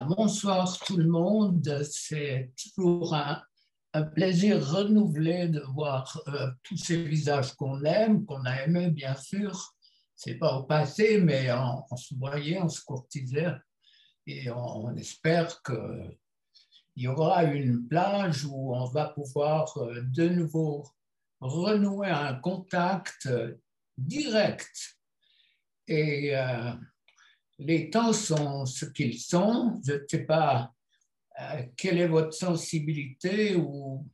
Bonsoir tout le monde. C'est toujours un plaisir renouvelé de voir tous ces visages qu'on aime, qu'on a aimés bien sûr. C'est pas au passé, mais on se voyait, on se courtisait et on espère qu'il y aura une plage où on va pouvoir de nouveau renouer un contact direct. Et les temps sont ce qu'ils sont. Je ne sais pas quelle est votre sensibilité ou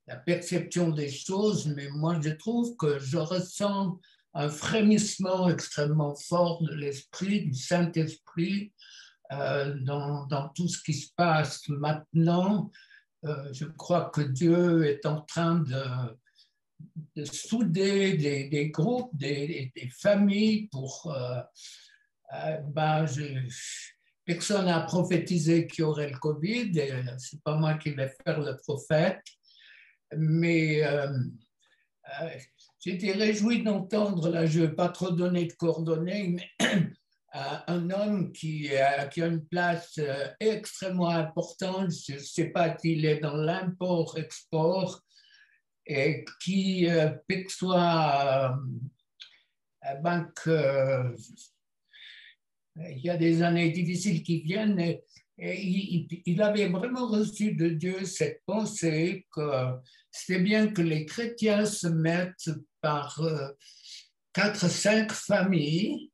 la perception des choses, mais moi je trouve que je ressens un frémissement extrêmement fort de l'esprit, du Saint-Esprit dans tout ce qui se passe maintenant. Je crois que Dieu est en train de souder des groupes, des familles pour... personne n'a prophétisé qu'il y aurait le Covid, ce n'est pas moi qui vais faire le prophète, mais j'ai été réjoui d'entendre, là je ne vais pas trop donner de coordonnées, mais un homme qui a une place extrêmement importante, je ne sais pas s'il est dans l'import-export, et qui perçoit que il y a des années difficiles qui viennent et il avait vraiment reçu de Dieu cette pensée que c'est bien que les chrétiens se mettent par 4-5 familles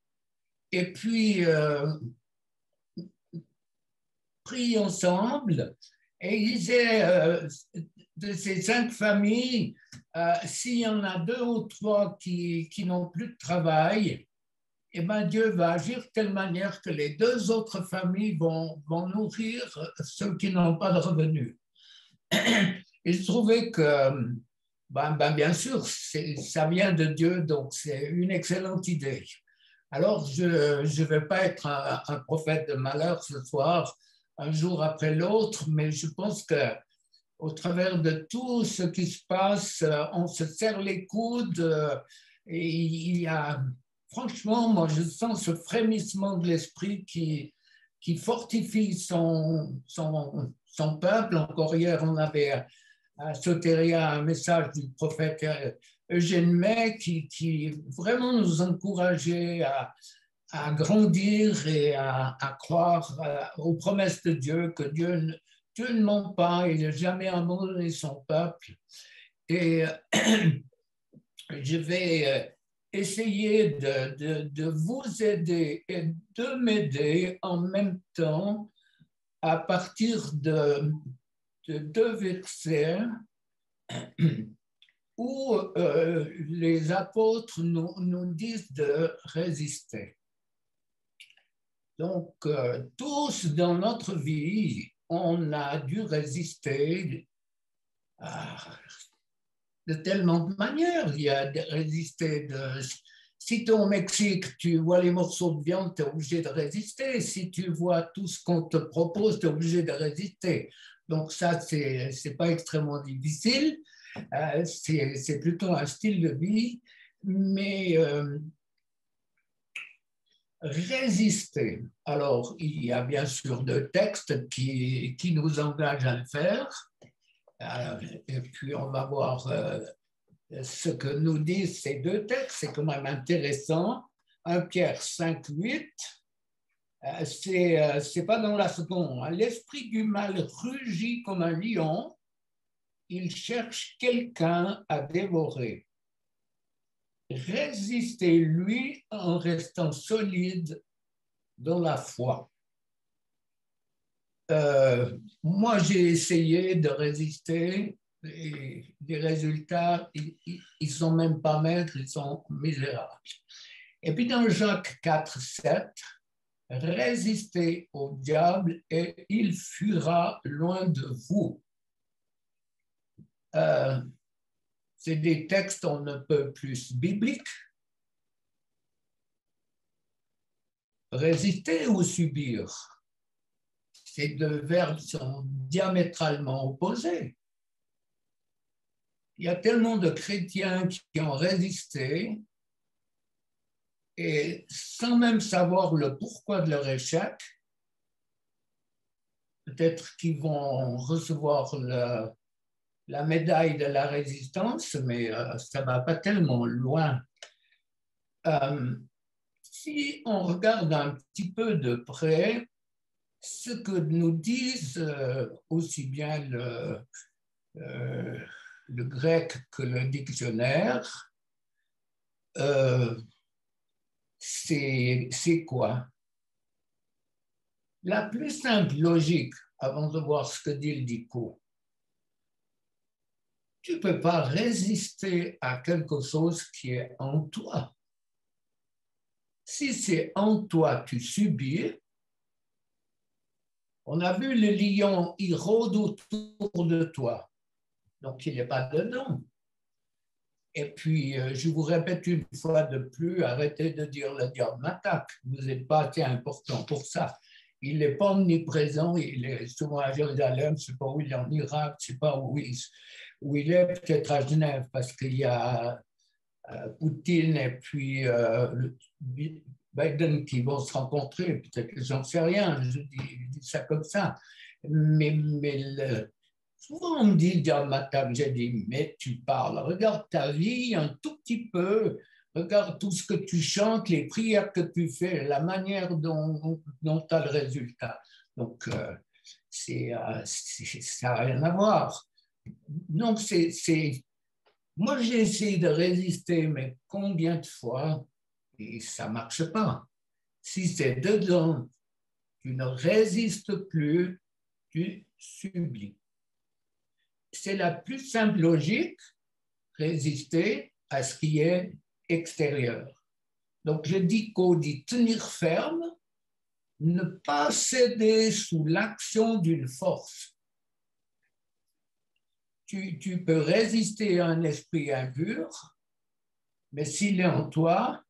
et puis prient ensemble et il disait de ces 5 familles, s'il y en a 2 ou 3 qui n'ont plus de travail, eh bien, Dieu va agir de telle manière que les 2 autres familles vont nourrir ceux qui n'ont pas de revenus. Et je trouvais que, bien sûr, ça vient de Dieu, donc c'est une excellente idée. Alors, je ne vais pas être un prophète de malheur ce soir, un jour après l'autre, mais je pense qu'au travers de tout ce qui se passe, on se serre les coudes et il y a... Franchement, moi, je sens ce frémissement de l'esprit qui fortifie son peuple. Encore hier, on avait à Soteria un message du prophète Eugène May qui vraiment nous encourageait à grandir et à croire aux promesses de Dieu, que Dieu ne ment pas, il n'a jamais abandonné son peuple. Et je vais... essayer de vous aider et de m'aider en même temps à partir de 2 versets où les apôtres nous disent de résister. Donc, tous dans notre vie, on a dû résister de tellement de manières. Il y a résister si tu es au Mexique, tu vois les morceaux de viande, tu es obligé de résister. Si tu vois tout ce qu'on te propose, tu es obligé de résister. Donc ça, c'est pas extrêmement difficile. C'est plutôt un style de vie. Mais résister. Alors, il y a bien sûr 2 textes qui nous engagent à le faire. Et puis, on va voir ce que nous disent ces 2 textes. C'est quand même intéressant. 1 Pierre 5, 8, c'est pas dans la seconde. L'esprit du mal rugit comme un lion. Il cherche quelqu'un à dévorer. Résistez-lui en restant solide dans la foi. Moi, j'ai essayé de résister et les résultats, ils ne sont même pas maigres, ils sont misérables. Et puis dans Jacques 4, 7, résistez au diable et il fuira loin de vous. C'est des textes on ne peut plus bibliques. Résister ou subir? Ces 2 verbes sont diamétralement opposés. Il y a tellement de chrétiens qui ont résisté et sans même savoir le pourquoi de leur échec, peut-être qu'ils vont recevoir la médaille de la résistance, mais ça ne va pas tellement loin. Si on regarde un petit peu de près, ce que nous disent aussi bien le grec que le dictionnaire, c'est quoi? La plus simple logique, avant de voir ce que dit le dico, tu ne peux pas résister à quelque chose qui est en toi. Si c'est en toi, tu subis. On a vu le lion, il rôde autour de toi, donc il n'est pas dedans. Et puis, je vous répète une fois de plus, arrêtez de dire le diable m'attaque. Vous n'êtes pas assez important pour ça. Il n'est pas omniprésent, il est souvent à Jérusalem, je ne sais pas où il est en Irak, je ne sais pas où il est, peut-être à Genève, parce qu'il y a Poutine et puis Biden qui vont se rencontrer, peut-être que j'en sais rien, je dis ça comme ça. Mais souvent on me dit, diable, j'ai dit, mais tu parles, regarde ta vie un tout petit peu, regarde tout ce que tu chantes, les prières que tu fais, la manière dont tu as le résultat. Donc, ça n'a rien à voir. Donc, moi, j'ai essayé de résister, mais combien de fois, et ça ne marche pas. Si c'est dedans, tu ne résistes plus, tu subis. C'est la plus simple logique, résister à ce qui est extérieur. Donc, je dis qu'on dit tenir ferme, ne pas céder sous l'action d'une force. Tu peux résister à un esprit impur, mais s'il est en toi,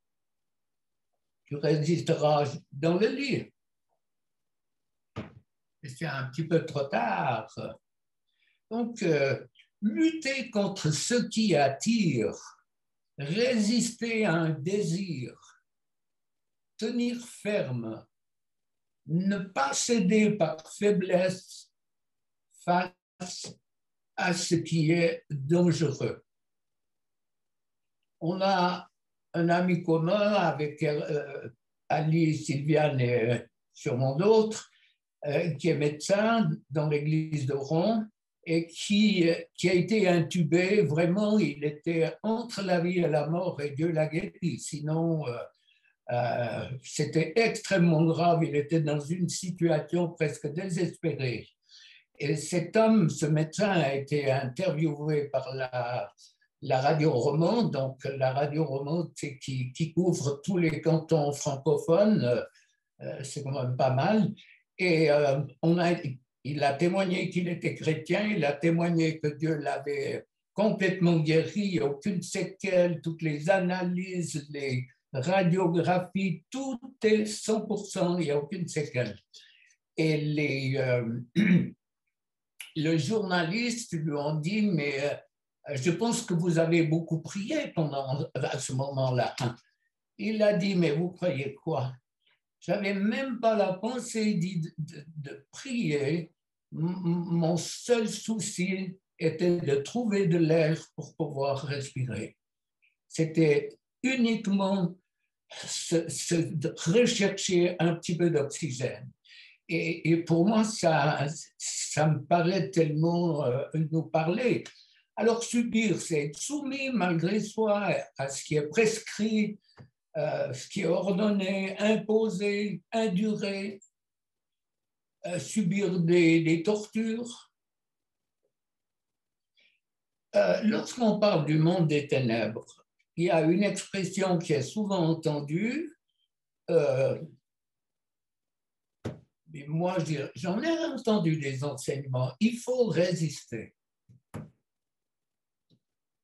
tu résisteras dans le lit. Et c'est un petit peu trop tard. Donc, lutter contre ce qui attire, résister à un désir, tenir ferme, ne pas céder par faiblesse face à ce qui est dangereux. On a un ami commun avec Ali, Sylviane et sûrement d'autres, qui est médecin dans l'église de Rouen et qui a été intubé. Vraiment, il était entre la vie et la mort et Dieu l'a guéri. Sinon, c'était extrêmement grave. Il était dans une situation presque désespérée. Et cet homme, ce médecin, a été interviewé par la radio romande, donc la radio romande qui couvre tous les cantons francophones, c'est quand même pas mal. Et il a témoigné qu'il était chrétien, il a témoigné que Dieu l'avait complètement guéri, aucune séquelle, toutes les analyses, les radiographies, tout est 100%, il n'y a aucune séquelle. Et le journaliste lui ont dit, mais je pense que vous avez beaucoup prié à ce moment-là. Il a dit, mais vous croyez quoi? Je n'avais même pas la pensée de prier. Mon seul souci était de trouver de l'air pour pouvoir respirer. C'était uniquement rechercher un petit peu d'oxygène. Et pour moi, ça me paraît tellement nous parler. Alors, subir, c'est être soumis malgré soi à ce qui est prescrit, ce qui est ordonné, imposé, induré, subir des tortures. Lorsqu'on parle du monde des ténèbres, il y a une expression qui est souvent entendue. Mais moi, j'en ai entendu des enseignements. Il faut résister.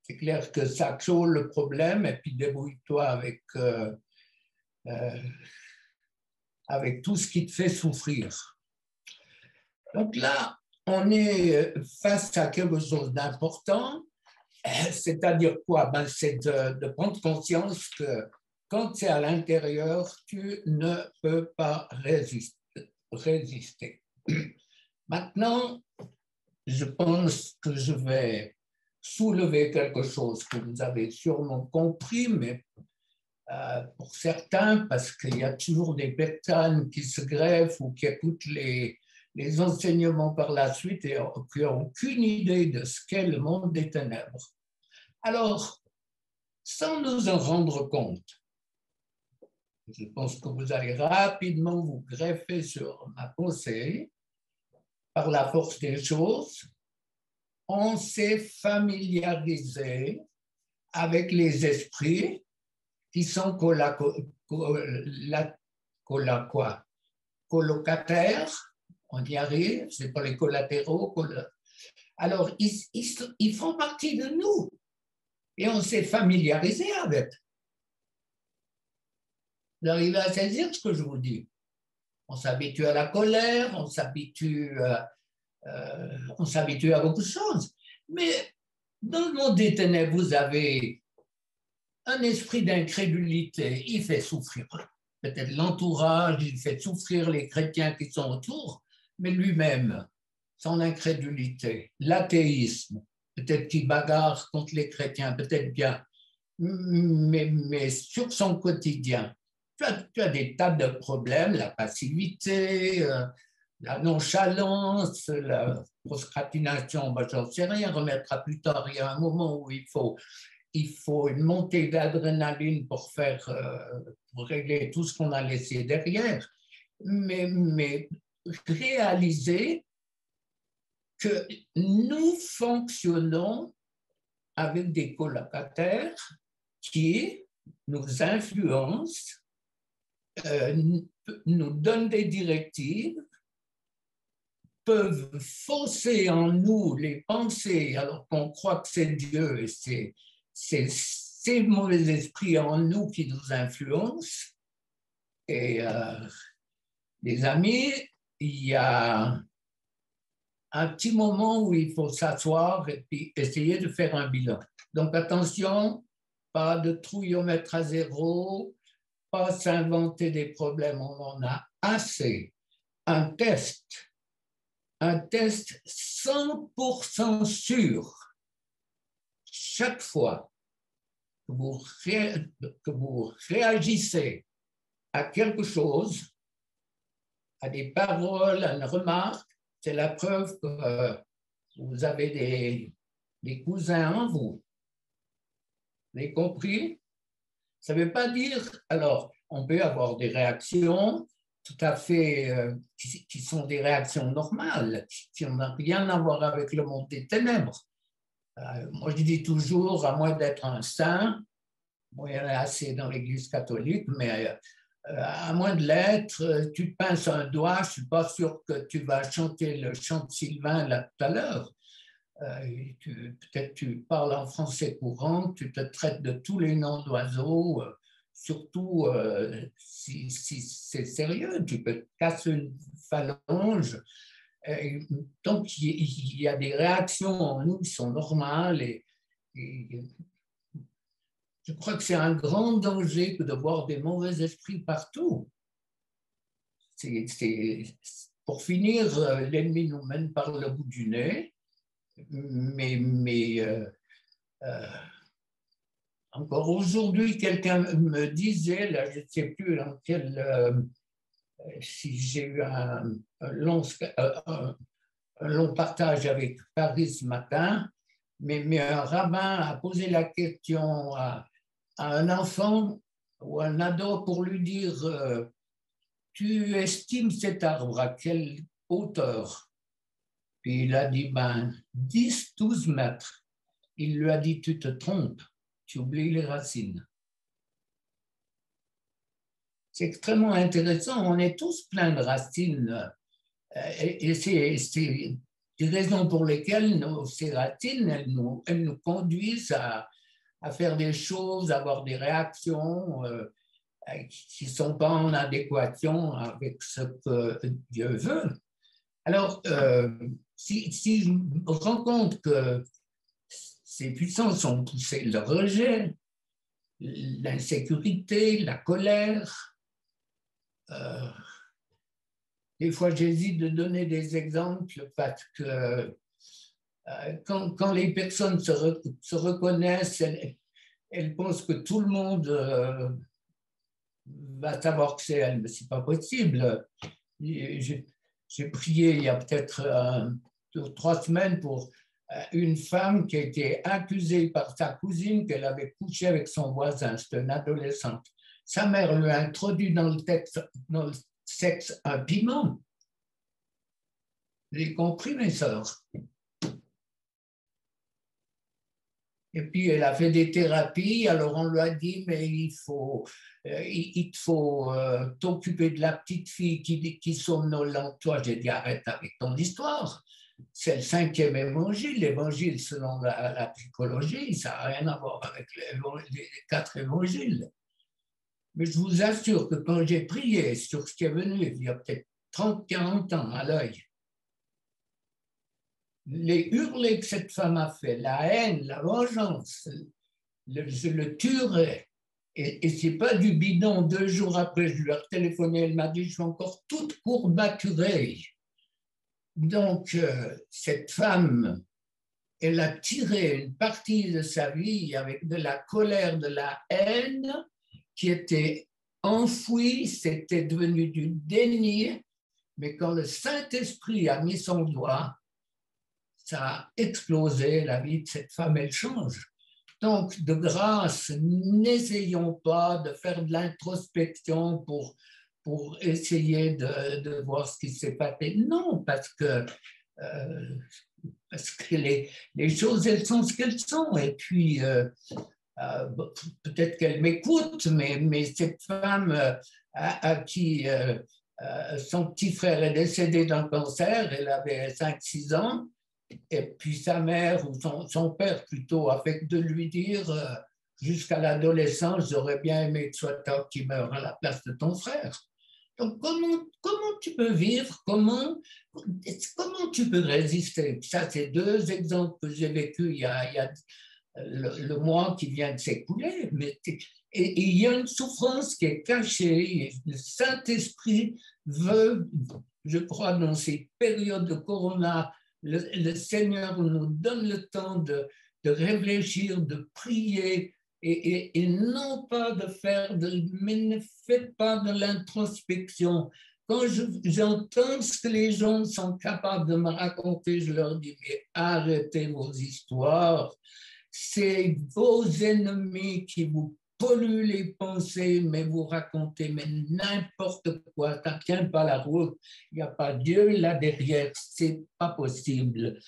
C'est clair que ça clôt le problème et puis débrouille-toi avec tout ce qui te fait souffrir. Donc là, on est face à quelque chose d'important, c'est-à-dire quoi? C'est de prendre conscience que quand c'est à l'intérieur, tu ne peux pas résister. Maintenant, je pense que je vais soulever quelque chose que vous avez sûrement compris, mais pour certains, parce qu'il y a toujours des personnes qui se greffent ou qui écoutent les enseignements par la suite et qui n'ont aucune idée de ce qu'est le monde des ténèbres. Alors, sans nous en rendre compte, je pense que vous allez rapidement vous greffer sur ma pensée. Par la force des choses, on s'est familiarisé avec les esprits qui sont colocataires, on y arrive, c'est pas les collatéraux. Alors, ils font partie de nous et on s'est familiarisé avec. Vous arrivez à saisir ce que je vous dis? On s'habitue à la colère, on s'habitue à beaucoup de choses. Mais dans le monde des ténèbres, vous avez un esprit d'incrédulité, il fait souffrir peut-être l'entourage, il fait souffrir les chrétiens qui sont autour, mais lui-même, son incrédulité, l'athéisme, peut-être qu'il bagarre contre les chrétiens, peut-être bien, mais sur son quotidien, tu as des tas de problèmes, la passivité, la nonchalance, la procrastination, ben, j'en sais rien, remettra plus tard. Il y a un moment où il faut une montée d'adrénaline pour régler tout ce qu'on a laissé derrière. Mais réaliser que nous fonctionnons avec des colocataires qui nous influencent, nous donnent des directives, peuvent fausser en nous les pensées alors qu'on croit que c'est Dieu et c'est ces mauvais esprits en nous qui nous influencent. Et les amis, il y a un petit moment où il faut s'asseoir et puis essayer de faire un bilan. Donc attention, pas de trouillomètre à zéro, pas s'inventer des problèmes, on en a assez. Un test 100% sûr, chaque fois que vous réagissez à quelque chose, à des paroles, à une remarque, c'est la preuve que vous avez des cousins en vous. Vous avez compris? Ça ne veut pas dire, alors, on peut avoir des réactions tout à fait, qui sont des réactions normales, qui n'ont rien à voir avec le monde des ténèbres. Moi, je dis toujours, à moins d'être un saint, bon, il y en a assez dans l'Église catholique, mais à moins de l'être, tu te pinces un doigt, je ne suis pas sûr que tu vas chanter le chant de Sylvain là tout à l'heure. Peut-être tu parles en français courant, tu te traites de tous les noms d'oiseaux, surtout si c'est sérieux, tu peux te casser une phalange. Donc, il y a des réactions en nous qui sont normales et je crois que c'est un grand danger que de voir des mauvais esprits partout. Pour finir, l'ennemi nous mène par le bout du nez, mais encore aujourd'hui, quelqu'un me disait, là, je ne sais plus dans si j'ai eu un long partage avec Paris ce matin, mais un rabbin a posé la question à un enfant ou un ado pour lui dire tu estimes cet arbre à quelle hauteur? Puis il a dit 10-12 mètres. Il lui a dit tu te trompes, tu oublies les racines. C'est extrêmement intéressant, on est tous pleins de racines et c'est des raisons pour lesquelles ces racines, elles nous conduisent à faire des choses, à avoir des réactions qui ne sont pas en adéquation avec ce que Dieu veut. Alors, si je me rends compte que ces puissances ont poussé le rejet, l'insécurité, la colère, des fois, j'hésite de donner des exemples parce que quand les personnes se reconnaissent, elles pensent que tout le monde va savoir que c'est elle, mais ce n'est pas possible. J'ai prié il y a peut-être 2 ou 3 semaines pour une femme qui a été accusée par sa cousine qu'elle avait couché avec son voisin, c'était une adolescente. Sa mère lui a introduit dans le sexe un piment. Vous avez compris, mes sœurs? Et puis, elle a fait des thérapies. Alors, on lui a dit, mais il te faut t'occuper de la petite fille qui somnolente. Toi, j'ai dit, arrête avec ton histoire. C'est le 5e évangile. L'évangile, selon la psychologie, ça n'a rien à voir avec les 4 évangiles. Mais je vous assure que quand j'ai prié sur ce qui est venu il y a peut-être 30, 40 ans à l'œil, les hurlés que cette femme a fait, la haine, la vengeance, je le tuerai. Et ce n'est pas du bidon. 2 jours après, je lui ai téléphoné, elle m'a dit, je suis encore toute courbaturée. Donc, cette femme, elle a tiré une partie de sa vie avec de la colère, de la haine qui était enfouie, c'était devenu du déni, mais quand le Saint-Esprit a mis son doigt, ça a explosé, la vie de cette femme, elle change. Donc, de grâce, n'essayons pas de faire de l'introspection pour essayer de voir ce qui s'est passé. Non, parce que les choses, elles sont ce qu'elles sont. Et puis, peut-être qu'elle m'écoute, mais cette femme à qui son petit frère est décédé d'un cancer, elle avait 5, 6 ans, et puis sa mère, ou son père plutôt, a fait de lui dire jusqu'à l'adolescence, j'aurais bien aimé que ce soit toi qui meure à la place de ton frère. Donc, comment tu peux vivre? Comment tu peux résister? Ça, c'est 2 exemples que j'ai vécus il y a le mois qui vient de s'écouler. Et il y a une souffrance qui est cachée. Et le Saint-Esprit veut, je crois, dans ces périodes de corona, le Seigneur nous donne le temps de réfléchir, de prier, et non pas de faire, mais ne faites pas de l'introspection. Quand j'entends ce que les gens sont capables de me raconter, je leur dis, mais arrêtez vos histoires. C'est vos ennemis qui vous polluent les pensées, mais vous racontez mais n'importe quoi, ça ne tient pas la route, il n'y a pas Dieu là derrière, c'est pas possible.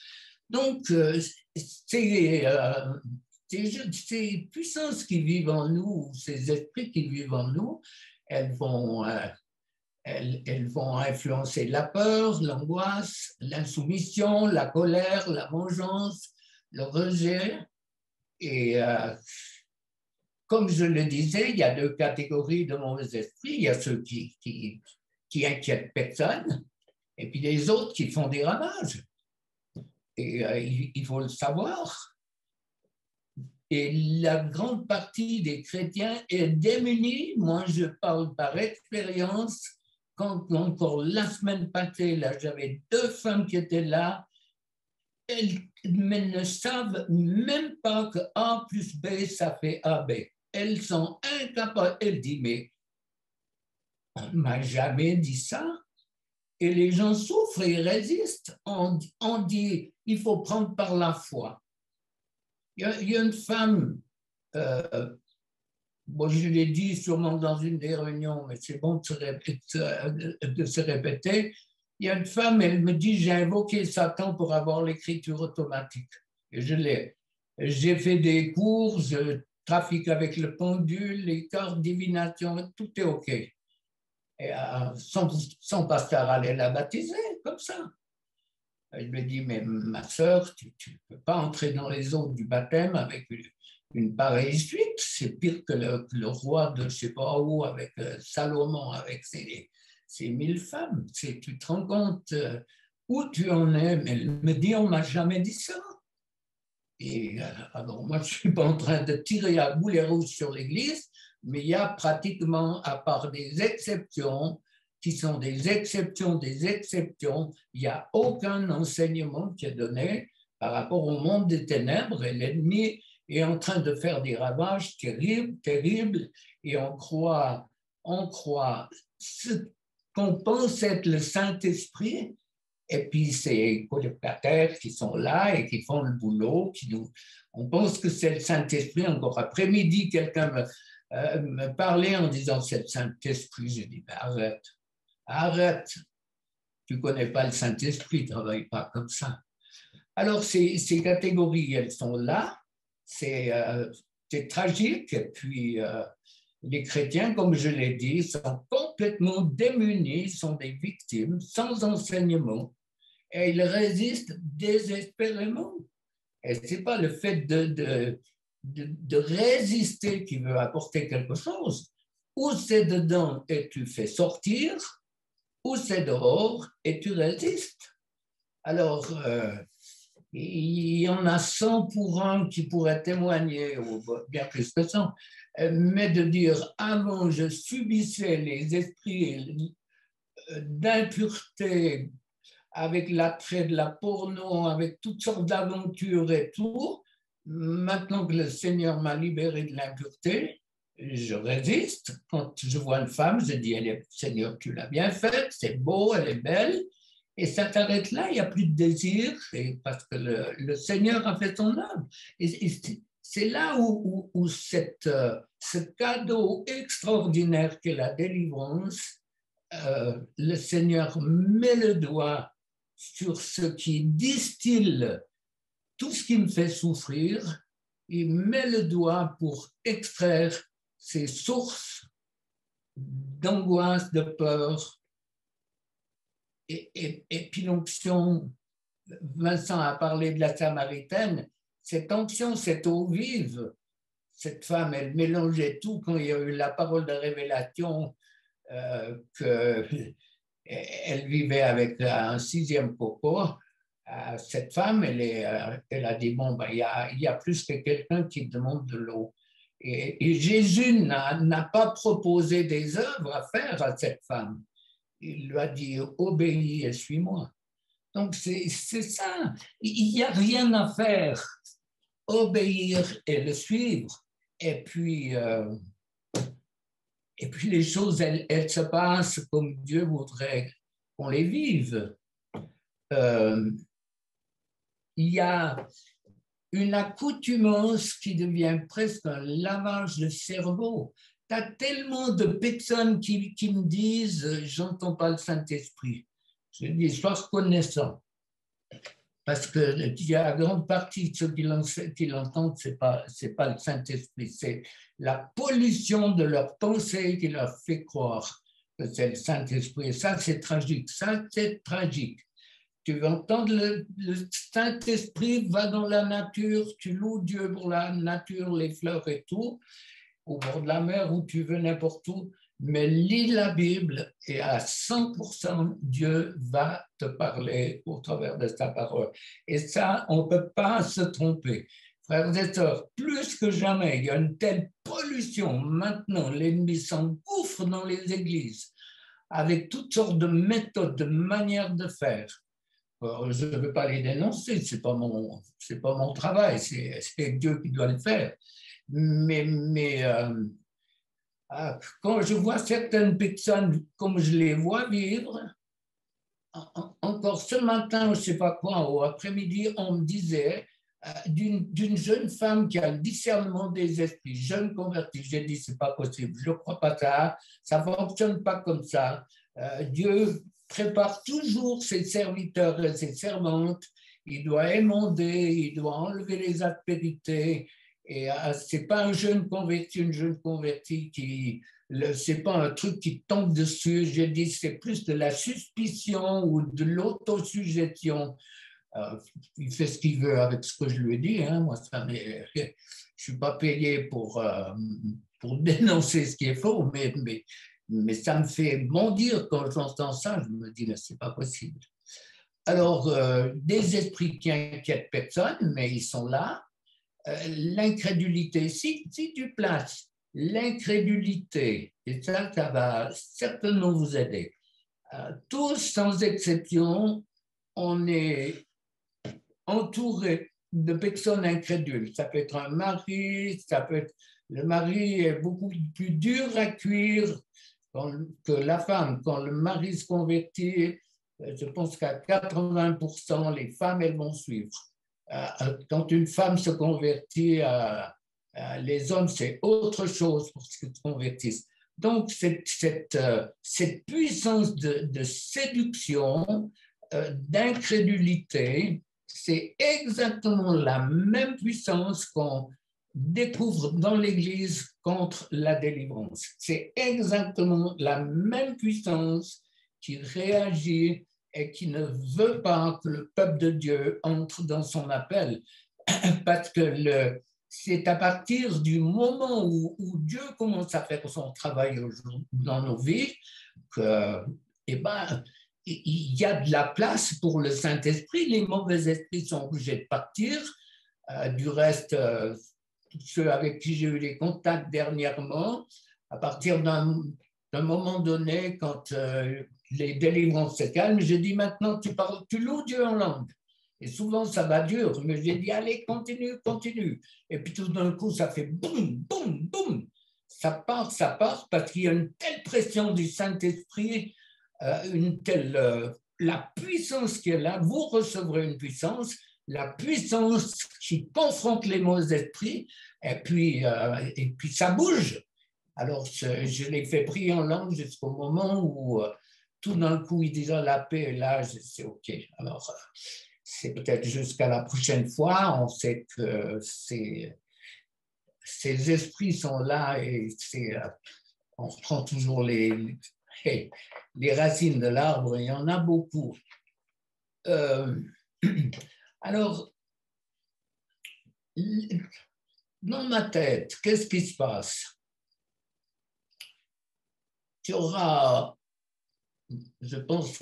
Donc, ces puissances qui vivent en nous, ces esprits qui vivent en nous, elles vont influencer la peur, l'angoisse, l'insoumission, la colère, la vengeance, le rejet. Et comme je le disais, il y a 2 catégories de mauvais esprits. Il y a ceux qui inquiètent personne, et puis les autres qui font des ravages. Et il faut le savoir. Et la grande partie des chrétiens est démunie. Moi, je parle par expérience. Quand encore la semaine passée, là, j'avais 2 femmes qui étaient là. Elles ne savent même pas que A plus B, ça fait AB. Elles sont incapables. Elles disent, mais on ne m'a jamais dit ça. Et les gens souffrent et résistent. On dit, il faut prendre par la foi. Il y a une femme, bon, je l'ai dit sûrement dans une des réunions, mais c'est bon de se répéter. Il y a une femme, elle me dit, j'ai invoqué Satan pour avoir l'écriture automatique. Et je l'ai. J'ai fait des cours, je trafique avec le pendule, les cartes, divination, tout est OK. Et son pasteur allait la baptiser, comme ça. Je lui ai dit, mais ma sœur, tu ne peux pas entrer dans les eaux du baptême avec une pareille suite. C'est pire que le roi de je ne sais pas où, avec Salomon, avec ses 1000 femmes. Tu te rends compte où tu en es. Mais elle me dit, on ne m'a jamais dit ça. Et alors, moi, je ne suis pas en train de tirer à boulet rouge sur l'Église, mais il y a pratiquement, à part des exceptions, qui sont des exceptions des exceptions. Il n'y a aucun enseignement qui est donné par rapport au monde des ténèbres, et l'ennemi est en train de faire des ravages terribles, terribles, et on croit ce qu'on pense être le Saint-Esprit, et puis c'est les colocataires qui sont là et qui font le boulot, on pense que c'est le Saint-Esprit. Encore après-midi, quelqu'un me parlait en disant c'est le Saint-Esprit. J'ai dit ben arrête, tu ne connais pas le Saint-Esprit, ne travaille pas comme ça. Alors ces catégories, elles sont là, c'est tragique, et puis les chrétiens, comme je l'ai dit, sont complètement démunis, sont des victimes, sans enseignement, et ils résistent désespérément. Et ce n'est pas le fait de résister qui veut apporter quelque chose. Ou c'est dedans et tu fais sortir, ou c'est dehors et tu résistes. Alors, il y en a 100 pour un qui pourraient témoigner, ou bien plus que 100, mais de dire avant je subissais les esprits d'impureté avec l'attrait de la porno, avec toutes sortes d'aventures et tout, maintenant que le Seigneur m'a libéré de l'impureté, je résiste. Quand je vois une femme, je dis Seigneur, tu l'as bien faite, c'est beau, elle est belle. Et ça s'arrête là, il n'y a plus de désir, parce que le Seigneur a fait son œuvre. Et c'est là où ce cadeau extraordinaire qu'est la délivrance, le Seigneur met le doigt sur ce qui distille tout ce qui me fait souffrir, il met le doigt pour extraire ces sources d'angoisse, de peur. Et puis l'onction, Vincent a parlé de la Samaritaine, cette onction, cette eau vive, cette femme, elle mélangeait tout quand il y a eu la parole de révélation qu'elle vivait avec un 6e coco. Cette femme, elle a dit, bon, ben, il y a plus que quelqu'un qui demande de l'eau. Et Jésus n'a pas proposé des œuvres à faire à cette femme. Il lui a dit, obéis et suis-moi. Donc, c'est ça. Il n'y a rien à faire. Obéir et le suivre. Et puis les choses, elles se passent comme Dieu voudrait qu'on les vive. Il y a une accoutumance qui devient presque un lavage de cerveau. Tu as tellement de personnes qui me disent « j'entends pas le Saint-Esprit ». Je dis « sois reconnaissant ». Parce qu'il y a une grande partie de ceux qui l'entendent, ce n'est pas le Saint-Esprit, c'est la pollution de leur pensée qui leur fait croire que c'est le Saint-Esprit. Et ça, c'est tragique. Ça, c'est tragique. Tu veux entendre le Saint-Esprit va dans la nature, tu loues Dieu pour la nature, les fleurs et tout, au bord de la mer, où tu veux, n'importe où, mais lis la Bible et à 100%, Dieu va te parler au travers de sa parole. Et ça, on ne peut pas se tromper. Frères et sœurs, plus que jamais, il y a une telle pollution. Maintenant, l'ennemi s'engouffre dans les églises avec toutes sortes de méthodes, de manières de faire. Je ne veux pas les dénoncer, ce n'est pas mon travail, c'est Dieu qui doit le faire. Mais quand je vois certaines personnes comme je les vois vivre, encore ce matin, je ne sais pas quoi, au après-midi, on me disait d'une jeune femme qui a le discernement des esprits, jeune convertie. J'ai dit, ce n'est pas possible, je ne crois pas ça ne fonctionne pas comme ça. Dieu prépare toujours ses serviteurs et ses servantes, il doit émonder, il doit enlever les aspérités. Et ce n'est pas un jeune converti, une jeune convertie ce n'est pas un truc qui tombe dessus. Je dis, c'est plus de la suspicion ou de l'autosuggestion. Il fait ce qu'il veut avec ce que je lui dis. Hein. Moi, je ne suis pas payé pour dénoncer ce qui est faux, mais ça me fait bondir quand j'entends ça. Je me dis, mais ce n'est pas possible. Alors, des esprits qui inquiètent personne, mais ils sont là. L'incrédulité, si tu places l'incrédulité, et ça va certainement vous aider. tous, sans exception, on est entouré de personnes incrédules. Ça peut être un mari, ça peut être... Le mari est beaucoup plus dur à cuire que la femme. Quand le mari se convertit, je pense qu'à 80%, les femmes, elles vont suivre. Quand une femme se convertit, les hommes, c'est autre chose pour qu'ils se convertissent. Donc, cette puissance de séduction, d'incrédulité, c'est exactement la même puissance qu'on découvre dans l'Église contre la délivrance. C'est exactement la même puissance qui réagit et qui ne veut pas que le peuple de Dieu entre dans son appel. Parce que c'est à partir du moment où Dieu commence à faire son travail dans nos vies que, eh ben, il y a de la place pour le Saint-Esprit. Les mauvais esprits sont obligés de partir. Du reste, ceux avec qui j'ai eu des contacts dernièrement, à partir d'un moment donné, quand les délivrances se calment, j'ai dit maintenant, tu loues Dieu en langue. Et souvent, ça va dur, mais j'ai dit, allez, continue, continue. Et puis tout d'un coup, ça fait boum, boum, boum. Ça part, parce qu'il y a une telle pression du Saint-Esprit, la puissance qui est là, vous recevrez une puissance, la puissance qui confronte les mauvais esprits, et puis ça bouge. Alors, je l'ai fait prier en langue jusqu'au moment où tout d'un coup, il disait la paix est là, c'est OK. Alors, c'est peut-être jusqu'à la prochaine fois, on sait que ces esprits sont là et on reprend toujours les racines de l'arbre, il y en a beaucoup. Alors, dans ma tête, qu'est-ce qui se passe? Tu auras, je pense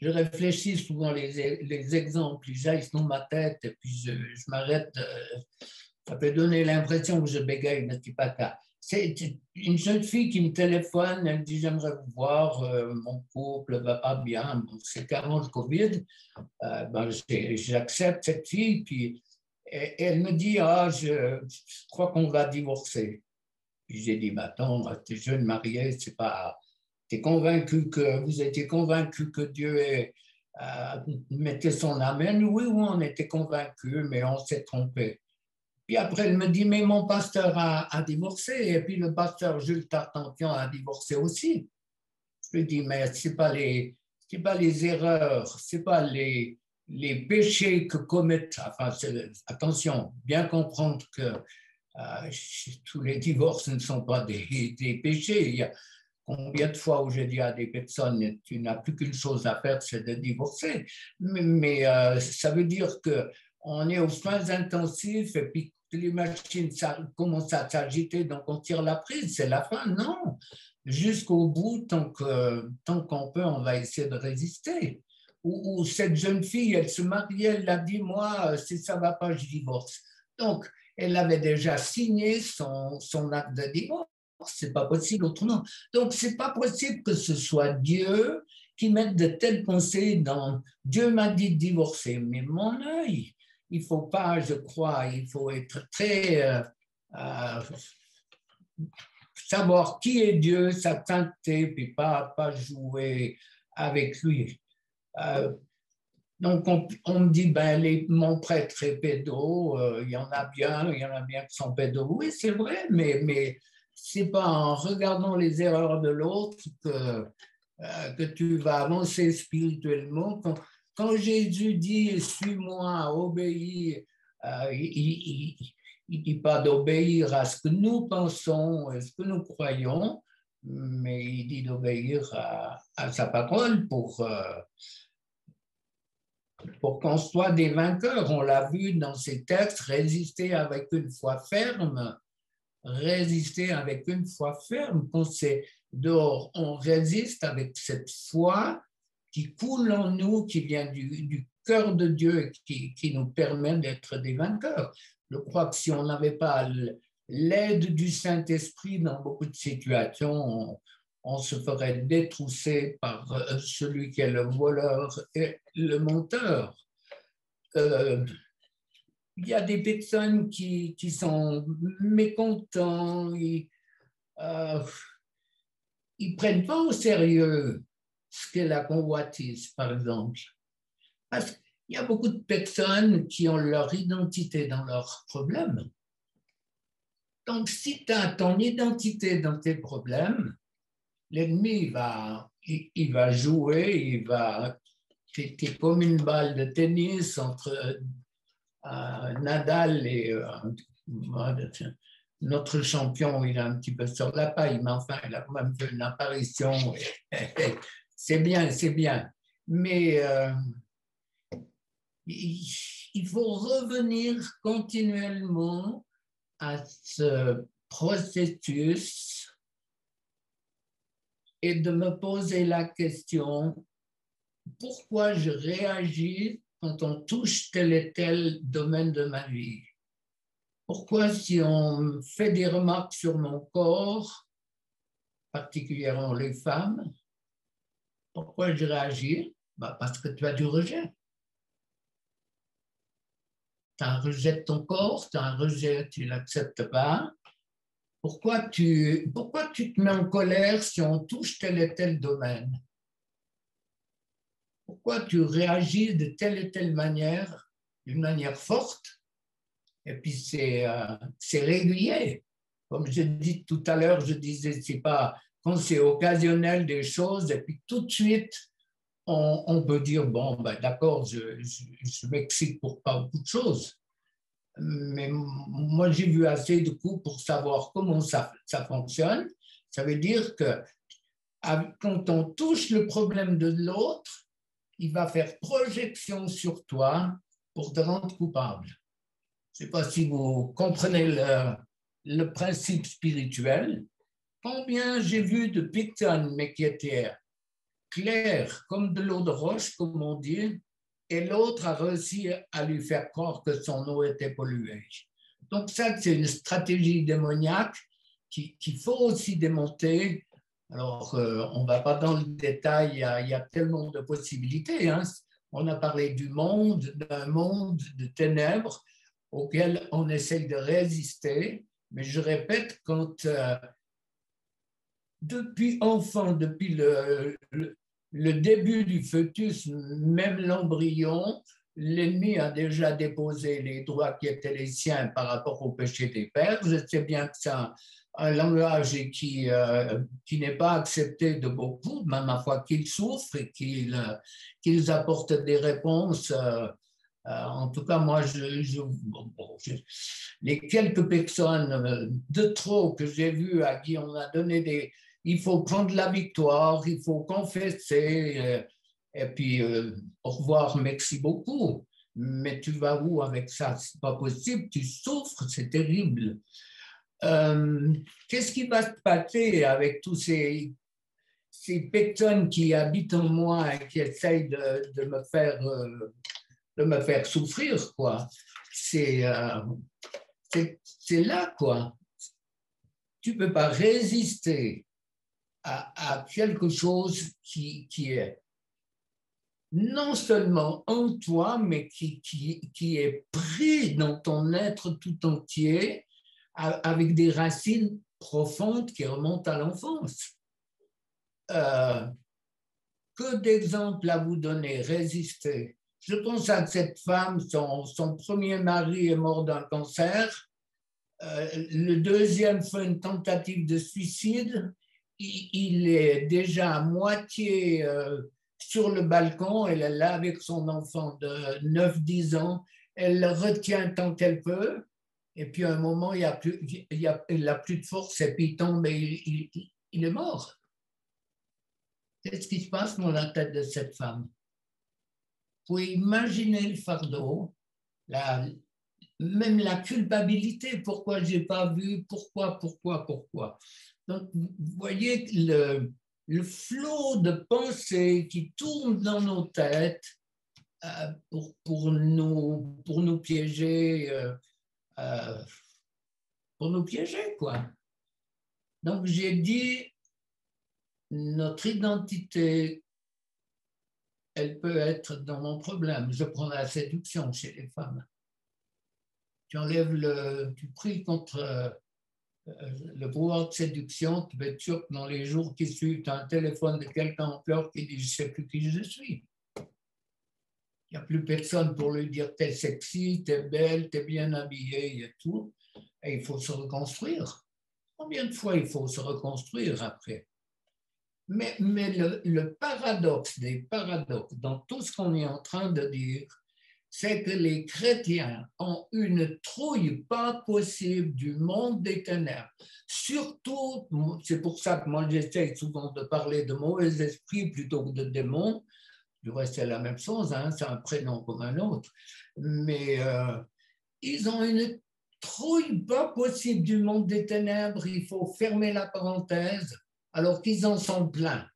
je réfléchis souvent les exemples, ils jaillissent dans ma tête et puis je m'arrête. Ça peut donner l'impression que je bégaye, mais ce n'est pas le cas. C'est une jeune fille qui me téléphone, elle me dit j'aimerais vous voir, mon couple ne va pas bien, bon, c'était avant le Covid. Ben, j'accepte cette fille, puis elle me dit je crois qu'on va divorcer. Puis j'ai dit attends, tu es jeune mariée, c'est pas. Vous étiez convaincu que Dieu mettait son amen. Oui, on était convaincus, mais on s'est trompé. Puis après, elle me dit, mais mon pasteur a divorcé, et puis le pasteur Jules Tartampion a divorcé aussi. Je lui dis, mais ce n'est pas les erreurs, ce n'est pas les péchés que commettent, enfin, attention, bien comprendre que tous les divorces ne sont pas des péchés. Il y a combien de fois où j'ai dit à des personnes, tu n'as plus qu'une chose à faire, c'est de divorcer. Mais ça veut dire qu'on est aux soins intensifs et puis les machines commencent à s'agiter, donc on tire la prise, c'est la fin. Non, jusqu'au bout, tant qu'on peut, on va essayer de résister. Ou cette jeune fille, elle se mariait, elle a dit, moi, si ça ne va pas, je divorce. Donc, elle avait déjà signé son acte de divorce. C'est pas possible autrement. Donc, c'est pas possible que ce soit Dieu qui mette de telles pensées dans Dieu m'a dit de divorcer, mais mon œil, il faut pas, je crois, il faut être très savoir qui est Dieu, sa sainteté, puis pas jouer avec lui. Donc, on me dit, mon prêtre est pédo, il y en a bien qui sont pédos. Oui, c'est vrai, mais c'est pas en regardant les erreurs de l'autre que tu vas avancer spirituellement. Quand Jésus dit, suis-moi, obéis, il ne dit pas d'obéir à ce que nous pensons, à ce que nous croyons, mais il dit d'obéir à sa parole pour qu'on soit des vainqueurs. On l'a vu dans ces textes, résister avec une foi ferme. Résister avec une foi ferme. Quand c'est dehors, on résiste avec cette foi qui coule en nous, qui vient du cœur de Dieu et qui nous permet d'être des vainqueurs. Je crois que si on n'avait pas l'aide du Saint-Esprit dans beaucoup de situations, on se ferait détrousser par celui qui est le voleur et le menteur. Il y a des personnes qui sont mécontents, ils ne prennent pas au sérieux ce qu'est la convoitise, par exemple. Parce qu'il y a beaucoup de personnes qui ont leur identité dans leurs problèmes. Donc, si tu as ton identité dans tes problèmes, l'ennemi il va jouer, c'est comme une balle de tennis entre Nadal et notre champion, il est un petit peu sur la paille, mais enfin, il a quand même fait une apparition. C'est bien, c'est bien. Mais il faut revenir continuellement à ce processus et de me poser la question, pourquoi je réagis quand on touche tel et tel domaine de ma vie? Pourquoi si on me fait des remarques sur mon corps, particulièrement les femmes, pourquoi je réagis? Parce que tu as du rejet. Tu as un rejet de ton corps, tu as un rejet, tu ne l'acceptes pas. Pourquoi tu te mets en colère si on touche tel et tel domaine? Pourquoi tu réagis de telle et telle manière, d'une manière forte, et puis c'est régulier. Comme je dis tout à l'heure, je disais, c'est pas quand c'est occasionnel des choses, et puis tout de suite, on peut dire, bon, ben, d'accord, je m'excite pour pas beaucoup de choses. Mais moi, j'ai vu assez de coups pour savoir comment ça fonctionne. Ça veut dire que quand on touche le problème de l'autre, il va faire projection sur toi pour te rendre coupable. Je ne sais pas si vous comprenez le principe spirituel. Combien j'ai vu de personnes, mais qui étaient claires comme de l'eau de roche, comme on dit, et l'autre a réussi à lui faire croire que son eau était polluée. Donc ça, c'est une stratégie démoniaque qu'il faut aussi démonter. Alors, on ne va pas dans le détail, il y a tellement de possibilités. Hein. On a parlé du monde, d'un monde de ténèbres auquel on essaye de résister. Mais je répète, quand depuis enfant, depuis le début du fœtus, même l'embryon, l'ennemi a déjà déposé les droits qui étaient les siens par rapport au péché des pères. Je sais bien que c'est un langage qui n'est pas accepté de beaucoup, même à fois qu'ils souffrent et qu'ils apportent des réponses. En tout cas, moi, les quelques personnes de trop que j'ai vues à qui on a donné des... Il faut prendre la victoire, il faut confesser, et puis au revoir, merci beaucoup. Mais tu vas où avec ça? C'est pas possible, tu souffres, c'est terrible. Qu'est-ce qui va se passer avec tous ces personnes qui habitent en moi et qui essayent de me faire souffrir, quoi? C'est là, quoi. Tu ne peux pas résister à quelque chose qui est non seulement en toi, mais qui est pris dans ton être tout entier avec des racines profondes qui remontent à l'enfance. Que d'exemples à vous donner, résister. Je pense à cette femme, son premier mari est mort d'un cancer. Le deuxième fait une tentative de suicide. Il est déjà à moitié sur le balcon. Elle est là avec son enfant de 9-10 ans. Elle le retient tant qu'elle peut. Et puis à un moment, il n'a plus de force et puis il tombe et il est mort. Qu'est-ce qui se passe dans la tête de cette femme? Vous pouvez imaginer le fardeau, même la culpabilité, pourquoi je n'ai pas vu, pourquoi. Donc, vous voyez le flot de pensées qui tourne dans nos têtes pour nous piéger, quoi. Donc, j'ai dit, notre identité, elle peut être dans mon problème. Je prends la séduction chez les femmes. Tu pries contre le pouvoir de séduction, tu peux être sûr que dans les jours qui suivent, tu as un téléphone de quelqu'un en pleurs qui dit « je ne sais plus qui je suis ». Il n'y a plus personne pour lui dire « t'es sexy, t'es belle, t'es bien habillée » et tout. Et il faut se reconstruire. Combien de fois il faut se reconstruire après? Mais le paradoxe des paradoxes dans tout ce qu'on est en train de dire, c'est que les chrétiens ont une trouille pas possible du monde des ténèbres. Surtout, c'est pour ça que moi j'essaie souvent de parler de mauvais esprits plutôt que de démons. Du reste, c'est la même chose, hein, c'est un prénom comme un autre. Mais ils ont une trouille pas possible du monde des ténèbres. Il faut fermer la parenthèse, alors qu'ils en sont pleins.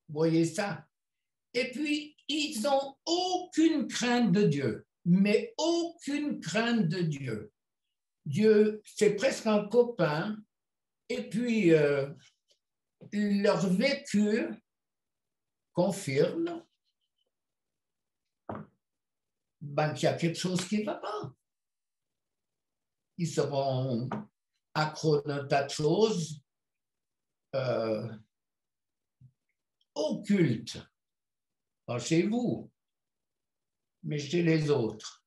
Vous voyez ça? Et puis, ils n'ont aucune crainte de Dieu, mais aucune crainte de Dieu. Dieu, c'est presque un copain, et puis leur vécu confirme qu'il y a quelque chose qui ne va pas. Ils seront accros d'un tas de choses occultes, pas chez vous, mais chez les autres.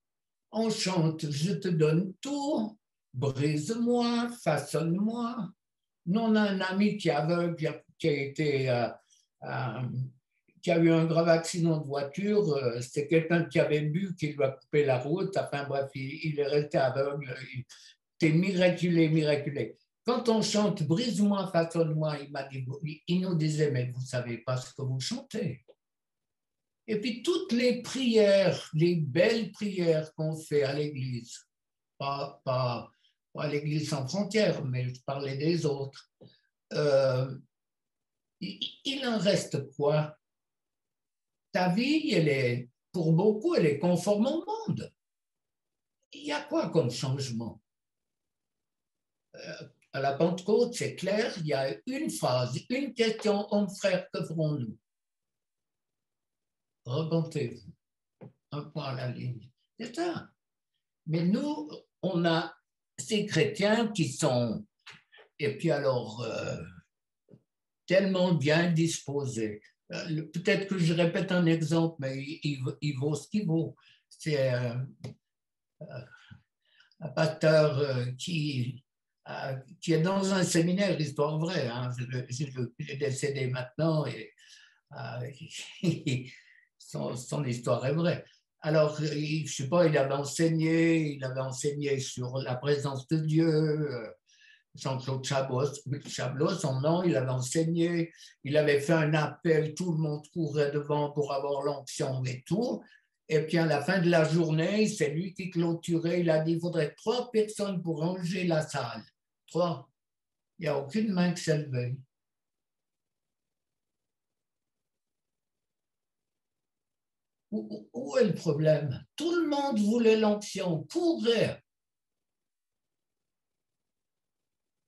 On chante « Je te donne tout, brise-moi, façonne-moi ». Nous, on a un ami qui est aveugle, qui a eu un grave accident de voiture. C'était quelqu'un qui avait bu, qui lui a coupé la route. Enfin bref, il est resté aveugle. T'es miraculé, miraculé. Quand on chante « Brise-moi, façonne-moi », il nous disait « Mais vous ne savez pas ce que vous chantez ». Et puis toutes les prières, les belles prières qu'on fait à l'église, pas à l'église sans frontières, mais je parlais des autres, il en reste quoi? Ta vie, pour beaucoup, elle est conforme au monde. Il y a quoi comme changement? À la Pentecôte, c'est clair, il y a une phrase, une question, homme frère, que ferons-nous? Repentez-vous. Un point à la ligne. C'est ça. Mais nous, on a ces chrétiens qui sont, et puis alors, tellement bien disposés. Peut-être que je répète un exemple, mais il vaut ce qu'il vaut. C'est un pasteur qui est dans un séminaire, histoire vraie, hein, il est décédé maintenant et son histoire est vraie. Alors, je ne sais pas, il avait enseigné sur la présence de Dieu. Jean-Claude Chablot, son nom, il avait enseigné, il avait fait un appel, tout le monde courait devant pour avoir l'onction et tout. Et puis à la fin de la journée, c'est lui qui clôturait, il a dit, il faudrait 3 personnes pour ranger la salle. 3. Il n'y a aucune main qui s'est levée. Où est le problème? Tout le monde voulait l'onction, courait.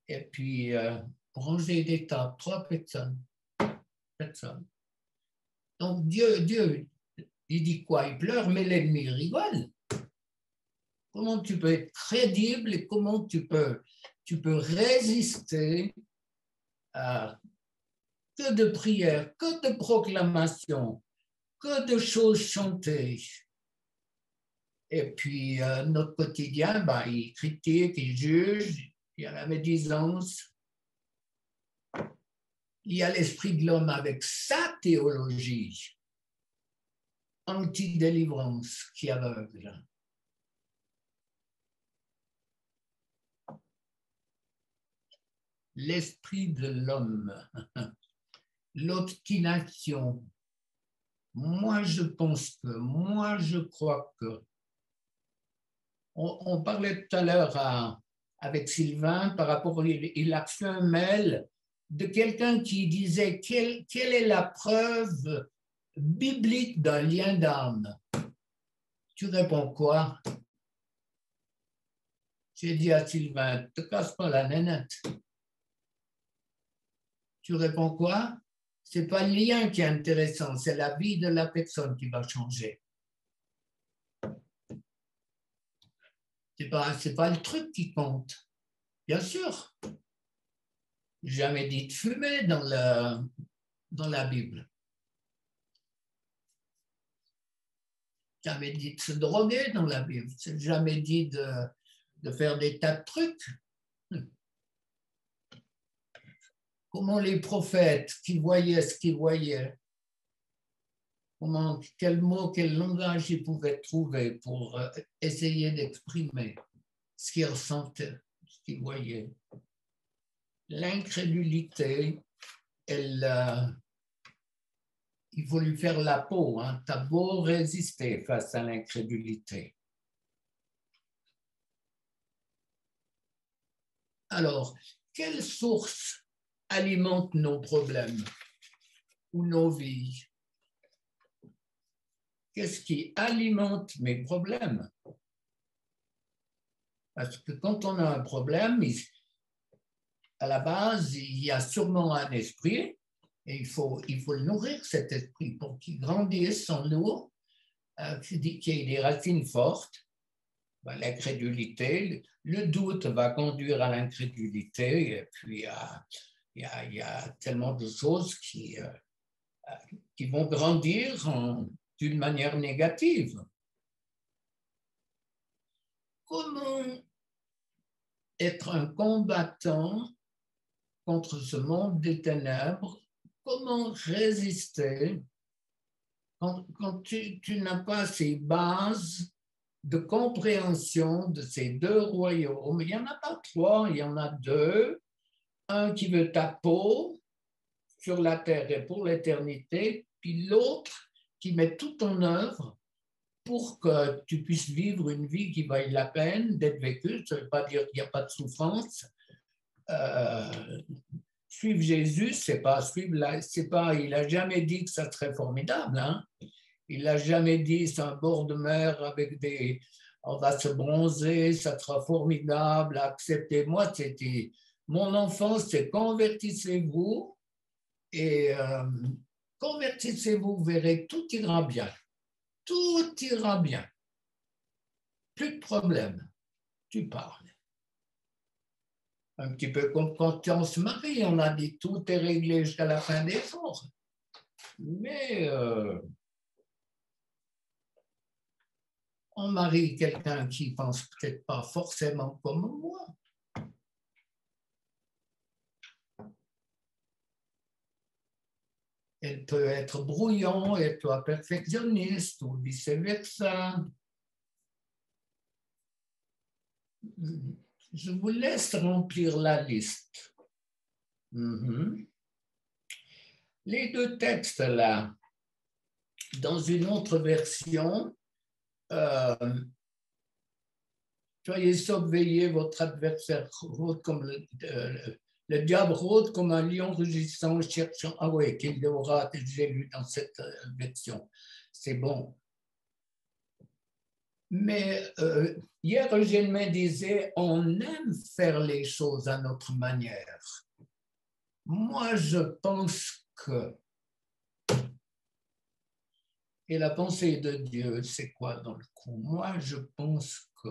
Et puis, ranger des tables, 3 personnes. Donc, Dieu, il dit quoi? Il pleure, mais l'ennemi rigole. Comment tu peux être crédible et comment tu peux résister à que de prières, que de proclamations, que de choses chantées. Et puis, notre quotidien, il critique, il juge, il y a la médisance. Il y a l'esprit de l'homme avec sa théologie anti-délivrance qui aveugle. L'esprit de l'homme, l'obstination. Moi, je crois que. On parlait tout à l'heure avec Sylvain par rapport, il a reçu un mail de quelqu'un qui disait quelle est la preuve biblique d'un lien d'âme? Tu réponds quoi? J'ai dit à Sylvain, ne te casse pas la nénette. Tu réponds quoi? Ce n'est pas le lien qui est intéressant, c'est la vie de la personne qui va changer. Ce n'est pas le truc qui compte. Bien sûr, jamais dit de fumer dans la Bible. Jamais dit de se droguer dans la Bible. C'est jamais dit de faire des tas de trucs. Comment les prophètes qui voyaient ce qu'ils voyaient, quel mot, quel langage ils pouvaient trouver pour essayer d'exprimer ce qu'ils ressentaient, ce qu'ils voyaient. L'incrédulité, il faut lui faire la peau. Hein. Tu as beau résister face à l'incrédulité. Alors, quelle source alimente nos problèmes ou nos vies? Qu'est-ce qui alimente mes problèmes? Parce que quand on a un problème, à la base, il y a sûrement un esprit et il faut le nourrir, cet esprit, pour qu'il grandisse en nous, qu'il ait des racines fortes. L'incrédulité, le doute va conduire à l'incrédulité et puis il y a tellement de choses qui vont grandir d'une manière négative. Comment être un combattant contre ce monde des ténèbres? Comment résister quand tu n'as pas ces bases de compréhension de ces deux royaumes? Il n'y en a pas trois, il y en a deux. Un qui veut ta peau sur la terre et pour l'éternité, puis l'autre qui met tout en œuvre pour que tu puisses vivre une vie qui vaille la peine d'être vécue. Ça ne veut pas dire qu'il n'y a pas de souffrance. Suivre Jésus, c'est pas suivre, il n'a jamais dit que ça serait formidable. Hein? Il n'a jamais dit c'est un bord de mer avec on va se bronzer, ça sera formidable, acceptez-moi. C'était mon enfance, c'est convertissez-vous et convertissez-vous, vous verrez, tout ira bien. Tout ira bien. Plus de problème. Tu parles. Un petit peu comme quand on se marie, on a dit tout est réglé jusqu'à la fin des jours. Mais on marie quelqu'un qui pense peut-être pas forcément comme moi. Elle peut être brouillon et toi perfectionniste ou vice-versa. Je vous laisse remplir la liste. Les deux textes là, dans une autre version, soyez surveillés, votre adversaire rôde comme le diable rôde comme un lion rugissant, cherchant. Ah oui, qu'il devra, j'ai lu dans cette version. C'est bon. Mais hier, Eugène me disait, on aime faire les choses à notre manière. Moi, je pense que... Et la pensée de Dieu, c'est quoi dans le coup? Moi, je pense que...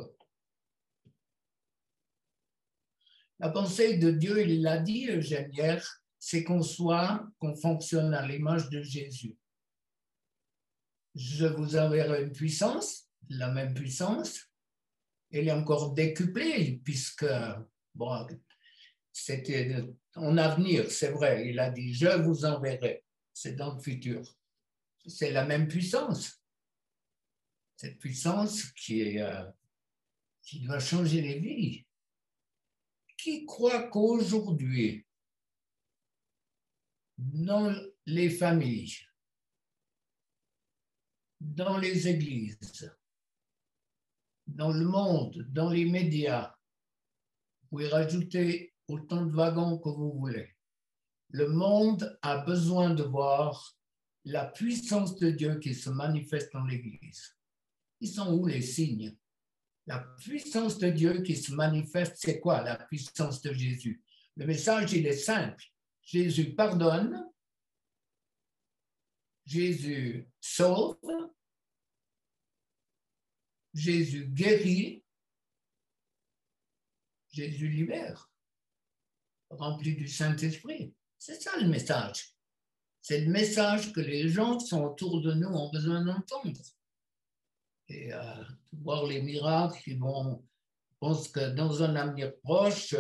La pensée de Dieu, il l'a dit, Eugène, hier, c'est qu'on fonctionne à l'image de Jésus. Je vous enverrai une puissance, la même puissance, elle est encore décuplée, puisque, bon, c'était en avenir, c'est vrai, il a dit, je vous enverrai, c'est dans le futur. C'est la même puissance. Cette puissance qui doit changer les vies. Qui croit qu'aujourd'hui, dans les familles, dans les églises, dans le monde, dans les médias, vous pouvez rajouter autant de wagons que vous voulez. Le monde a besoin de voir la puissance de Dieu qui se manifeste dans l'Église. Ils sont où les signes? La puissance de Dieu qui se manifeste, c'est quoi la puissance de Jésus? Le message, il est simple. Jésus pardonne Jésus sauve, Jésus guérit, Jésus libère, rempli du Saint-Esprit. C'est ça le message. C'est le message que les gens qui sont autour de nous ont besoin d'entendre. Et voir les miracles qui vont, je pense que dans un avenir proche,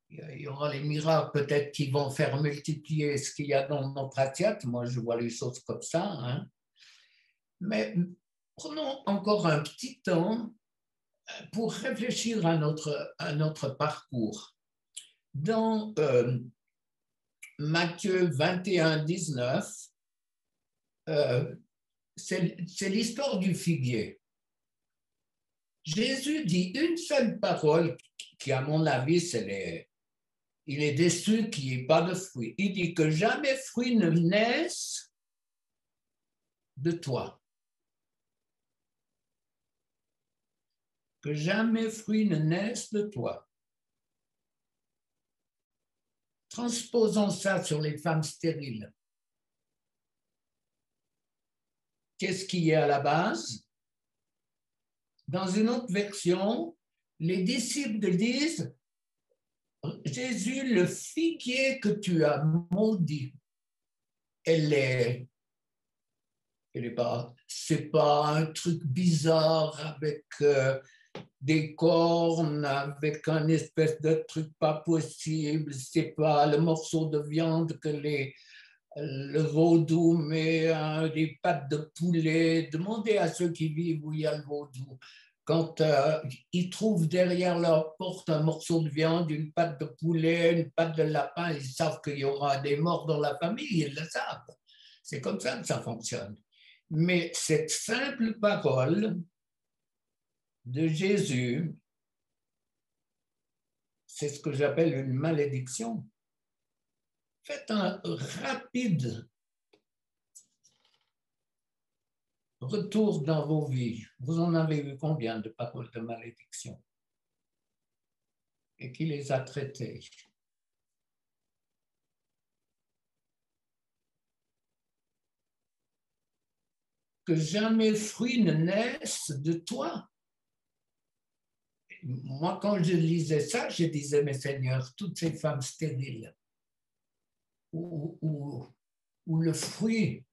il y aura les miracles peut-être qui vont faire multiplier ce qu'il y a dans notre assiette. Moi, je vois les choses comme ça. Hein. Mais prenons encore un petit temps pour réfléchir à notre parcours. Dans Matthieu 21, 19, c'est l'histoire du figuier. Jésus dit une seule parole qui, à mon avis, il est déçu qu'il n'y ait pas de fruits. Il dit que jamais fruit ne naisse de toi. Que jamais fruit ne naisse de toi. Transposons ça sur les femmes stériles. Qu'est-ce qui est à la base? Dans une autre version, les disciples disent Jésus, le figuier que tu as maudit, c'est pas un truc bizarre avec des cornes, avec un espèce de truc pas possible, c'est pas le morceau de viande que le vaudou met, des pattes de poulet. Demandez à ceux qui vivent où il y a le vaudou. Quand ils trouvent derrière leur porte un morceau de viande, une patte de poulet, une patte de lapin, ils savent qu'il y aura des morts dans la famille, ils le savent. C'est comme ça que ça fonctionne. Mais cette simple parole de Jésus, c'est ce que j'appelle une malédiction. Faites un rapide retour dans vos vies. Vous en avez eu combien de paroles de malédiction? Et qui les a traitées? Que jamais fruit ne naisse de toi. Moi, quand je lisais ça, je disais, mais Seigneur, toutes ces femmes stériles, où le fruit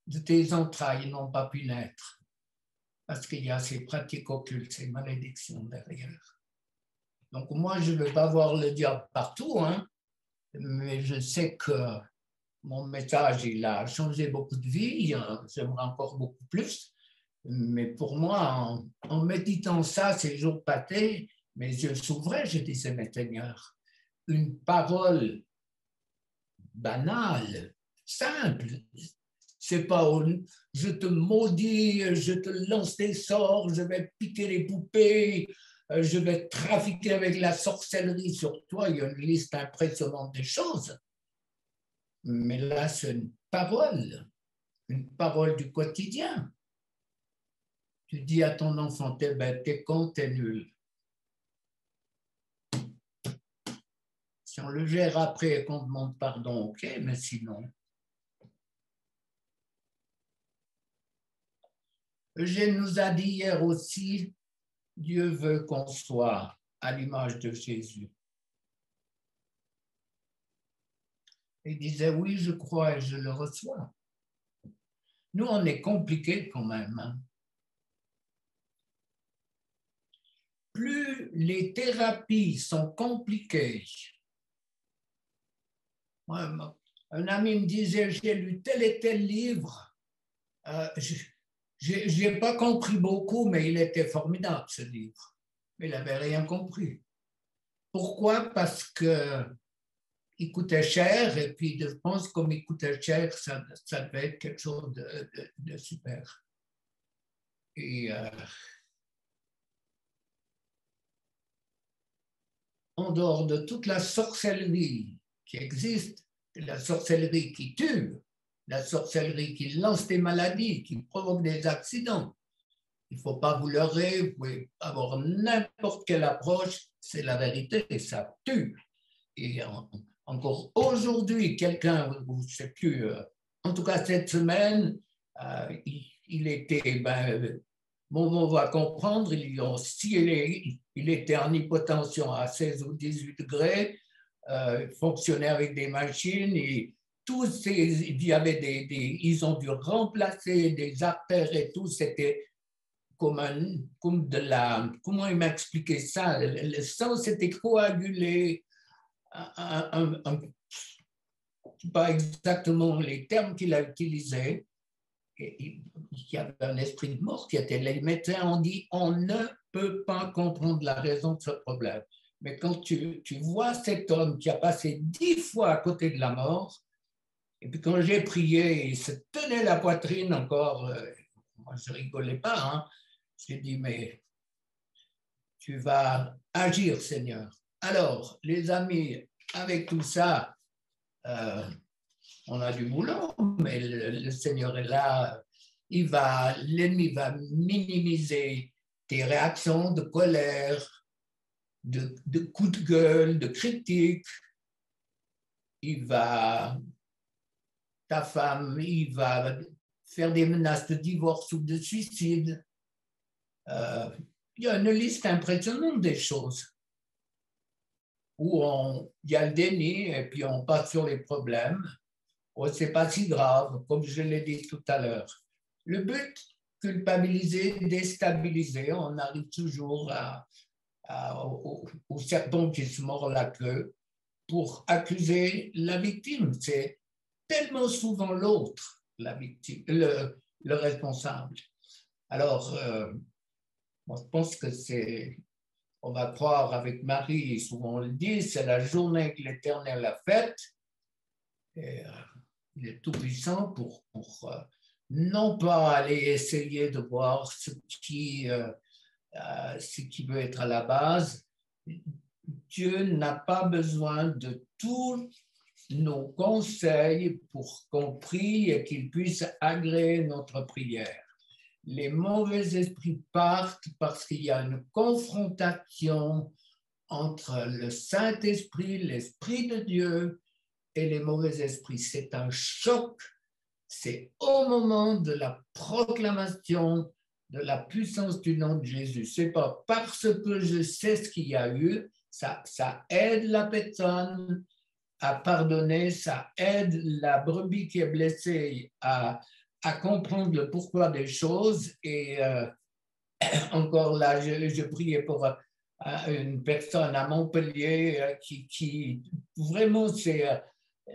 de tes entrailles n'ont pas pu naître, parce qu'il y a ces pratiques occultes, ces malédictions derrière. Donc moi, je ne veux pas voir le diable partout, hein, mais je sais que mon message, il a changé beaucoup de vies, j'aimerais encore beaucoup plus, mais pour moi, en méditant ça ces jours passés, mes yeux s'ouvraient, je disais, mais Seigneur, une parole banale, simple, c'est pas je te maudis, je te lance des sorts, je vais piquer les poupées, je vais trafiquer avec la sorcellerie sur toi, il y a une liste impressionnante des choses. Mais là, c'est une parole du quotidien. Tu dis à ton enfant, t'es con, t'es nul. Si on le gère après et qu'on demande pardon, ok, mais sinon. Eugène nous a dit hier aussi, Dieu veut qu'on soit à l'image de Jésus. Il disait, oui, je crois et je le reçois. Nous, on est compliqués quand même. Hein. Plus les thérapies sont compliquées, un ami me disait, j'ai lu tel et tel livre, je n'ai pas compris beaucoup, mais il était formidable ce livre. Mais il n'avait rien compris. Pourquoi? Parce qu'il coûtait cher, et puis je pense que comme il coûtait cher, ça devait être quelque chose de super. Et en dehors de toute la sorcellerie qui existe, la sorcellerie qui tue, la sorcellerie qui lance des maladies, qui provoque des accidents, il ne faut pas vous leurrer, vous pouvez avoir n'importe quelle approche, c'est la vérité, ça tue. Et encore aujourd'hui, quelqu'un, je ne sais plus en tout cas, cette semaine, il était, on va comprendre, il était en hypotension à 16 ou 18 degrés, fonctionnait avec des machines et il y avait ils ont dû remplacer des artères et tout, c'était comme de la, comment il m'a expliqué ça, le sang s'était coagulé, pas exactement les termes qu'il a utilisés, il y avait un esprit de mort qui était là. Les médecins ont dit on ne peut pas comprendre la raison de ce problème. Mais quand tu vois cet homme qui a passé 10 fois à côté de la mort, et puis quand j'ai prié, il se tenait la poitrine encore, moi je rigolais pas, hein. J'ai dit mais tu vas agir Seigneur. Alors les amis, avec tout ça, on a du boulot, mais le Seigneur est là. L'ennemi va minimiser tes réactions de colère, de coups de gueule, de critiques. Ta femme, il va faire des menaces de divorce ou de suicide. Il y a une liste impressionnante des choses où il y a le déni et puis on passe sur les problèmes. Oh, c'est pas si grave, comme je l'ai dit tout à l'heure. Le but, culpabiliser, déstabiliser, on arrive toujours au serpent qui se mord la queue pour accuser la victime. C'est tellement souvent l'autre, la victime, le responsable. Alors, moi, je pense que on va croire avec Marie, souvent on le dit, c'est la journée que l'Éternel a faite. Et, il est tout puissant pour non pas aller essayer de voir ce qui veut être à la base. Dieu n'a pas besoin de tous nos conseils pour qu'on prie et qu'il puisse agréer notre prière. Les mauvais esprits partent parce qu'il y a une confrontation entre le Saint-Esprit, l'Esprit de Dieu et les mauvais esprits. C'est un choc. C'est au moment de la proclamation de la puissance du nom de Jésus. C'est pas parce que je sais ce qu'il y a eu, ça aide la personne à pardonner, ça aide la brebis qui est blessée à comprendre le pourquoi des choses. Et encore là, je priais pour une personne à Montpellier qui vraiment c'est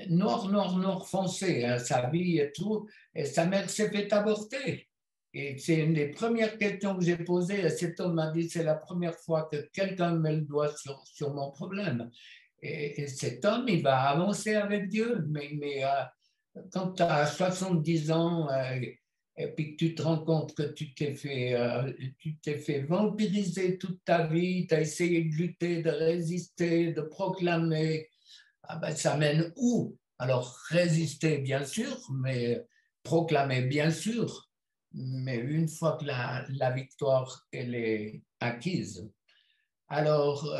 noir foncé, hein, sa vie et tout, et sa mère s'est fait avorter. Et c'est une des premières questions que j'ai posées. Cet homme m'a dit, c'est la première fois que quelqu'un met le doigt sur mon problème. Et cet homme, il va avancer avec Dieu. Mais quand tu as 70 ans et puis que tu te rends compte que tu t'es fait vampiriser toute ta vie, tu as essayé de lutter, de résister, de proclamer, ça mène où? Alors, résister, bien sûr, mais proclamer, bien sûr. Mais une fois que la victoire, elle est acquise. Alors,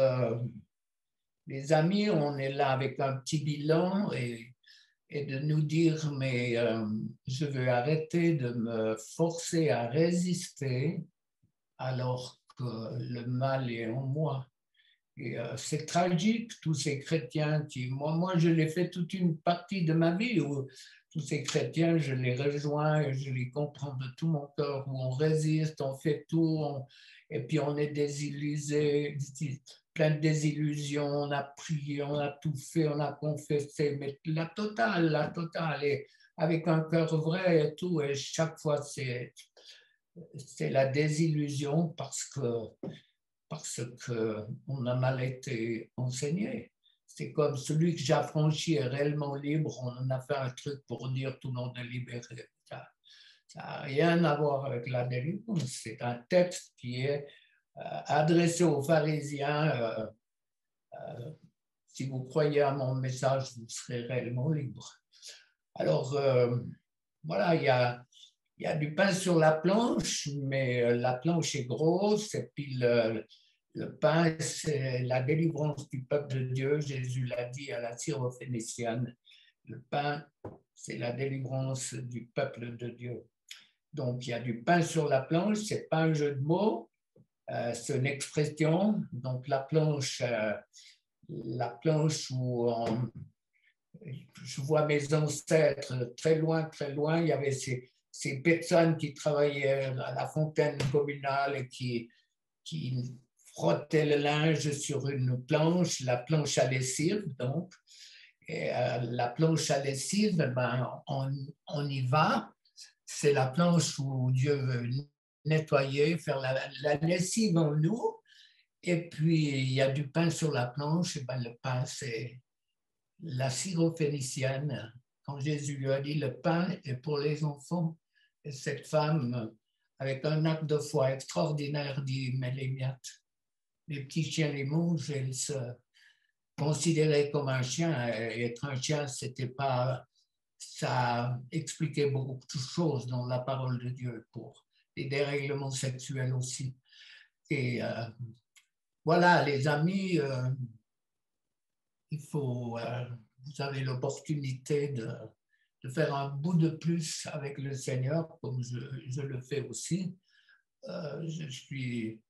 les amis, on est là avec un petit bilan et de nous dire, mais je veux arrêter de me forcer à résister alors que le mal est en moi. Et c'est tragique, tous ces chrétiens moi, je l'ai fait toute une partie de ma vie où tous ces chrétiens, je les rejoins et je les comprends de tout mon cœur, où on résiste, on fait tout, et puis on est désillusionné, plein de désillusions, on a prié, on a tout fait, on a confessé, mais la totale, et avec un cœur vrai et tout, et chaque fois c'est la désillusion parce qu'on a mal été enseigné. C'est comme celui que j'affranchis est réellement libre, on en a fait un truc pour dire tout le monde est libéré. Ça n'a rien à voir avec la délivrance. C'est un texte qui est adressé aux pharisiens. Si vous croyez à mon message, vous serez réellement libre. Alors, voilà, il y a du pain sur la planche, mais la planche est grosse, et puis le pain, c'est la délivrance du peuple de Dieu. Jésus l'a dit à la syrophénicienne. Le pain, c'est la délivrance du peuple de Dieu. Donc, il y a du pain sur la planche, ce n'est pas un jeu de mots, c'est une expression. Donc, la planche où je vois mes ancêtres très loin, il y avait ces personnes qui travaillaient à la fontaine communale et qui frottaient le linge sur une planche, la planche à lessive, donc. Et la planche à lessive, ben, on y va. C'est la planche où Dieu veut nettoyer, faire la lessive en nous. Et puis, il y a du pain sur la planche. Et ben, le pain, c'est la syrophénicienne. Quand Jésus lui a dit, le pain est pour les enfants. Et cette femme, avec un acte de foi extraordinaire, dit, mais les miettes, les petits chiens les mangent, elles se considérées comme un chien. Et être un chien, c'était pas... Ça expliquait beaucoup de choses dans la parole de Dieu pour les dérèglements sexuels aussi. Et voilà, les amis, il faut, vous avez l'opportunité de faire un bout de plus avec le Seigneur, comme je le fais aussi. Je suis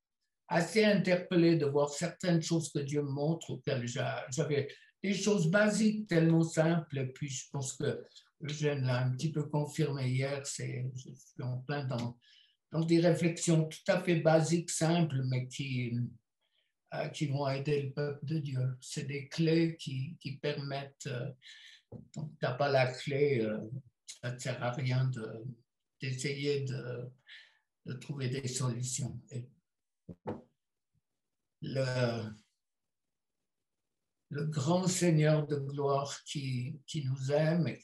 assez interpellé de voir certaines choses que Dieu me montre, auxquelles j'avais des choses basiques tellement simples. Et puis, je pense que Eugène l'a un petit peu confirmé hier, je suis en plein dans des réflexions tout à fait basiques, simples, mais qui vont aider le peuple de Dieu. C'est des clés qui permettent, donc tu n'as pas la clé, ça ne sert à rien d'essayer de trouver des solutions. Et le grand Seigneur de gloire qui nous aime et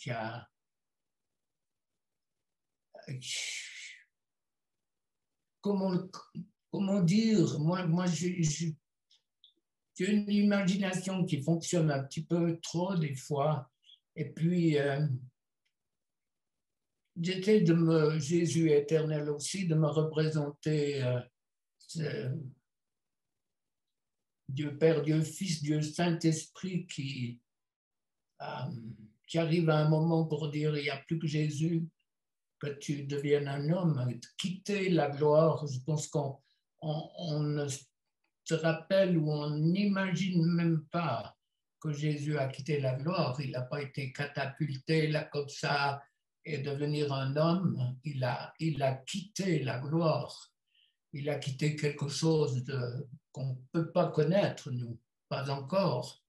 comment dire, moi j'ai une imagination qui fonctionne un petit peu trop des fois. Et puis, j'essaie Jésus éternel aussi, de me représenter Dieu Père, Dieu Fils, Dieu Saint-Esprit qui arrive à un moment pour dire il n'y a plus que Jésus, que tu deviennes un homme, quitter la gloire. Je pense qu'on ne se rappelle ou on n'imagine même pas que Jésus a quitté la gloire. Il n'a pas été catapulté là comme ça et devenir un homme. Il a quitté la gloire. Il a quitté quelque chose qu'on ne peut pas connaître, nous, pas encore,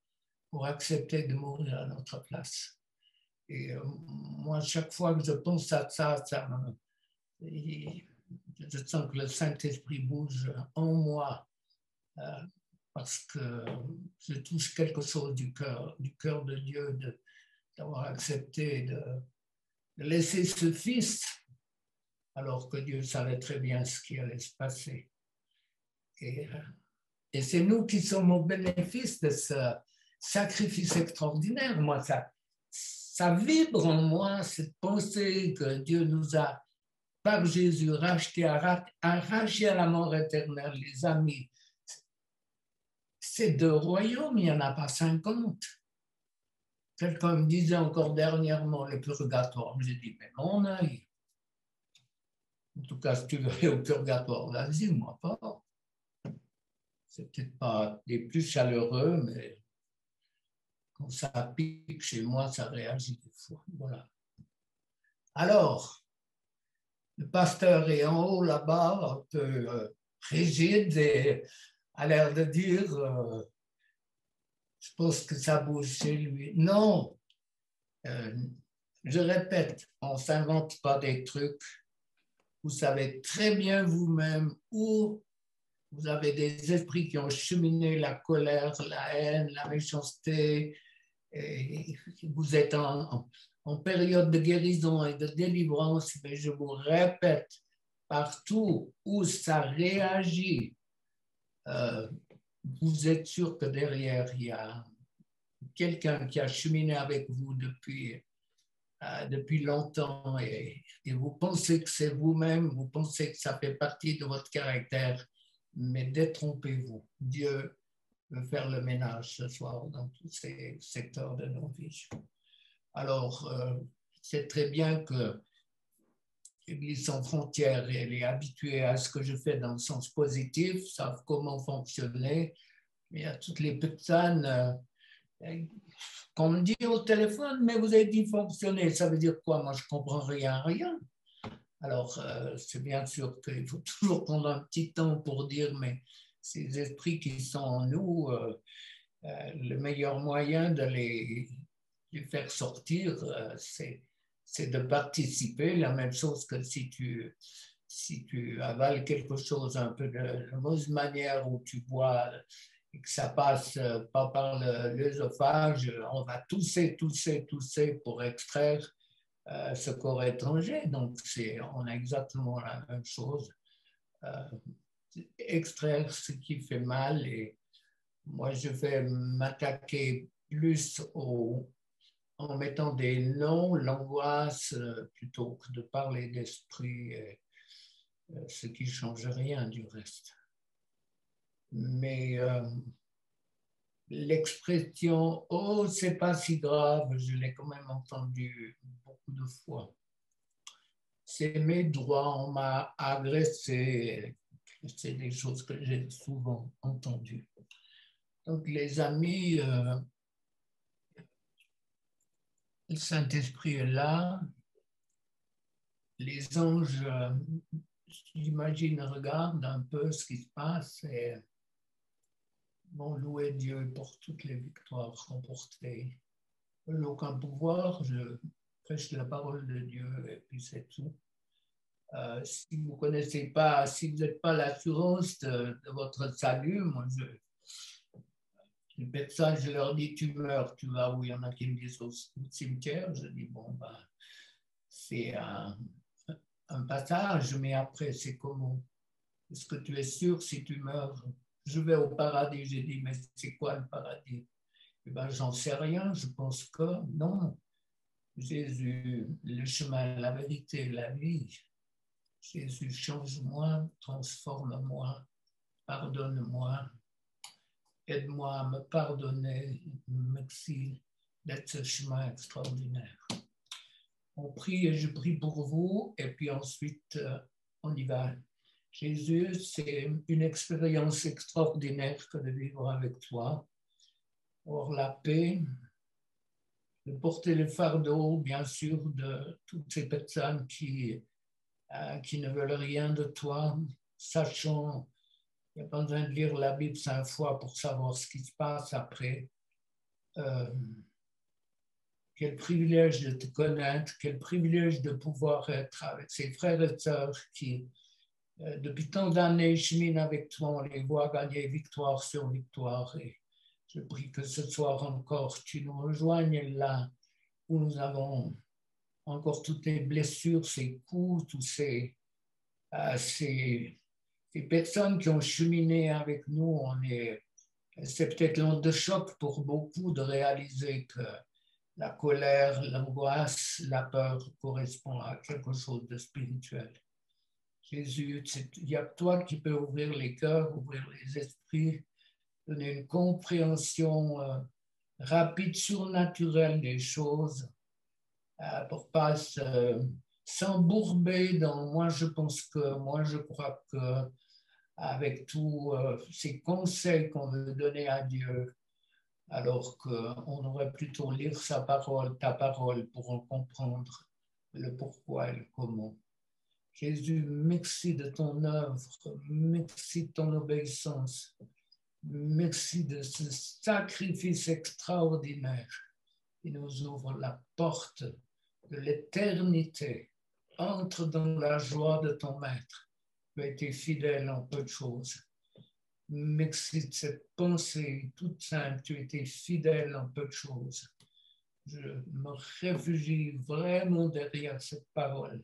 pour accepter de mourir à notre place. Et moi, chaque fois que je pense à ça, je sens que le Saint-Esprit bouge en moi parce que je touche quelque chose du cœur de Dieu, d'avoir accepté de laisser ce Fils, alors que Dieu savait très bien ce qui allait se passer. Et c'est nous qui sommes au bénéfice de ce sacrifice extraordinaire. Moi, ça vibre en moi, cette pensée que Dieu nous a, par Jésus, arraché à la mort éternelle, les amis. Ces deux royaumes, il n'y en a pas 50. Quelqu'un me disait encore dernièrement le purgatoire. J'ai dit, mais mon œil. En tout cas, si tu veux aller au purgatoire, vas-y, moi pas. C'est peut-être pas les plus chaleureux, mais quand ça pique chez moi, ça réagit des fois. Voilà. Alors, le pasteur est en haut là-bas, un peu rigide et a l'air de dire je pense que ça bouge chez lui. Non, je répète, on ne s'invente pas des trucs. Vous savez très bien vous-même où vous avez des esprits qui ont cheminé la colère, la haine, la méchanceté. Et vous êtes en période de guérison et de délivrance, mais je vous répète, partout où ça réagit, vous êtes sûr que derrière, il y a quelqu'un qui a cheminé avec vous depuis longtemps et vous pensez que c'est vous-même, vous pensez que ça fait partie de votre caractère, mais détrompez-vous. Dieu veut faire le ménage ce soir dans tous ces secteurs de nos vies. Alors, c'est très bien que l'Église sans frontières, elle est habituée à ce que je fais dans le sens positif, savent comment fonctionner. Mais il y a toutes les personnes qu'on me dit au téléphone, mais vous avez dit fonctionner, ça veut dire quoi? Moi, je ne comprends rien, rien. Alors, c'est bien sûr qu'il faut toujours prendre un petit temps pour dire, mais ces esprits qui sont en nous, le meilleur moyen de les faire sortir, c'est de participer. La même chose que si tu avales quelque chose un peu de mauvaise manière où tu bois et que ça passe pas par l'œsophage, on va tousser, tousser, tousser pour extraire ce corps étranger. Donc, on a exactement la même chose. Euh, extraire ce qui fait mal. Et moi, je vais m'attaquer plus en mettant des noms, l'angoisse, plutôt que de parler d'esprit, ce qui ne change rien du reste. Mais l'expression oh, c'est pas si grave, je l'ai quand même entendu beaucoup de fois. C'est mes droits, on m'a agressé. C'est des choses que j'ai souvent entendues. Donc, les amis, le Saint-Esprit est là. Les anges, j'imagine, regardent un peu ce qui se passe et vont louer Dieu pour toutes les victoires remportées. Je n'ai aucun pouvoir, je prêche la parole de Dieu et puis c'est tout. Si vous ne connaissez pas, si vous n'êtes pas l'assurance de votre salut, moi, les personnes, je leur dis, tu meurs, tu vas où? Il y en a qui me disent au cimetière. Je dis, bon, ben, c'est un passage, mais après, c'est comment? Est-ce que tu es sûr si tu meurs? Je vais au paradis. J'ai dit, mais c'est quoi le paradis? Eh ben, j'en sais rien. Je pense que non. Jésus, le chemin, la vérité, la vie. Jésus, change-moi, transforme-moi, pardonne-moi, aide-moi à me pardonner. Merci d'être ce chemin extraordinaire. On prie et je prie pour vous, et puis ensuite, on y va. Jésus, c'est une expérience extraordinaire que de vivre avec toi. Or, la paix, de porter le fardeau, bien sûr, de toutes ces personnes qui ne veulent rien de toi, sachant, il n'y a pas besoin de lire la Bible 5 fois pour savoir ce qui se passe après. Quel privilège de te connaître, quel privilège de pouvoir être avec ces frères et sœurs qui, depuis tant d'années, cheminent avec toi, on les voit gagner victoire sur victoire. Et je prie que ce soir encore, tu nous rejoignes là où nous avons encore toutes les blessures, ces coups, tous ces personnes qui ont cheminé avec nous. C'est peut-être l'onde de choc pour beaucoup de réaliser que la colère, l'angoisse, la peur correspondent à quelque chose de spirituel. Jésus, il n'y a que toi qui peux ouvrir les cœurs, ouvrir les esprits, donner une compréhension rapide, surnaturelle des choses, pour ne pas s'embourber dans moi je pense que, moi je crois que, avec tous ces conseils qu'on veut donner à Dieu, alors qu'on devrait plutôt lire sa parole, ta parole, pour en comprendre le pourquoi et le comment. Jésus, merci de ton œuvre, merci de ton obéissance, merci de ce sacrifice extraordinaire qui nous ouvre la porte de l'éternité. Entre dans la joie de ton maître. Tu as été fidèle en peu de choses. Merci de cette pensée toute simple. Tu as été fidèle en peu de choses. Je me réfugie vraiment derrière cette parole.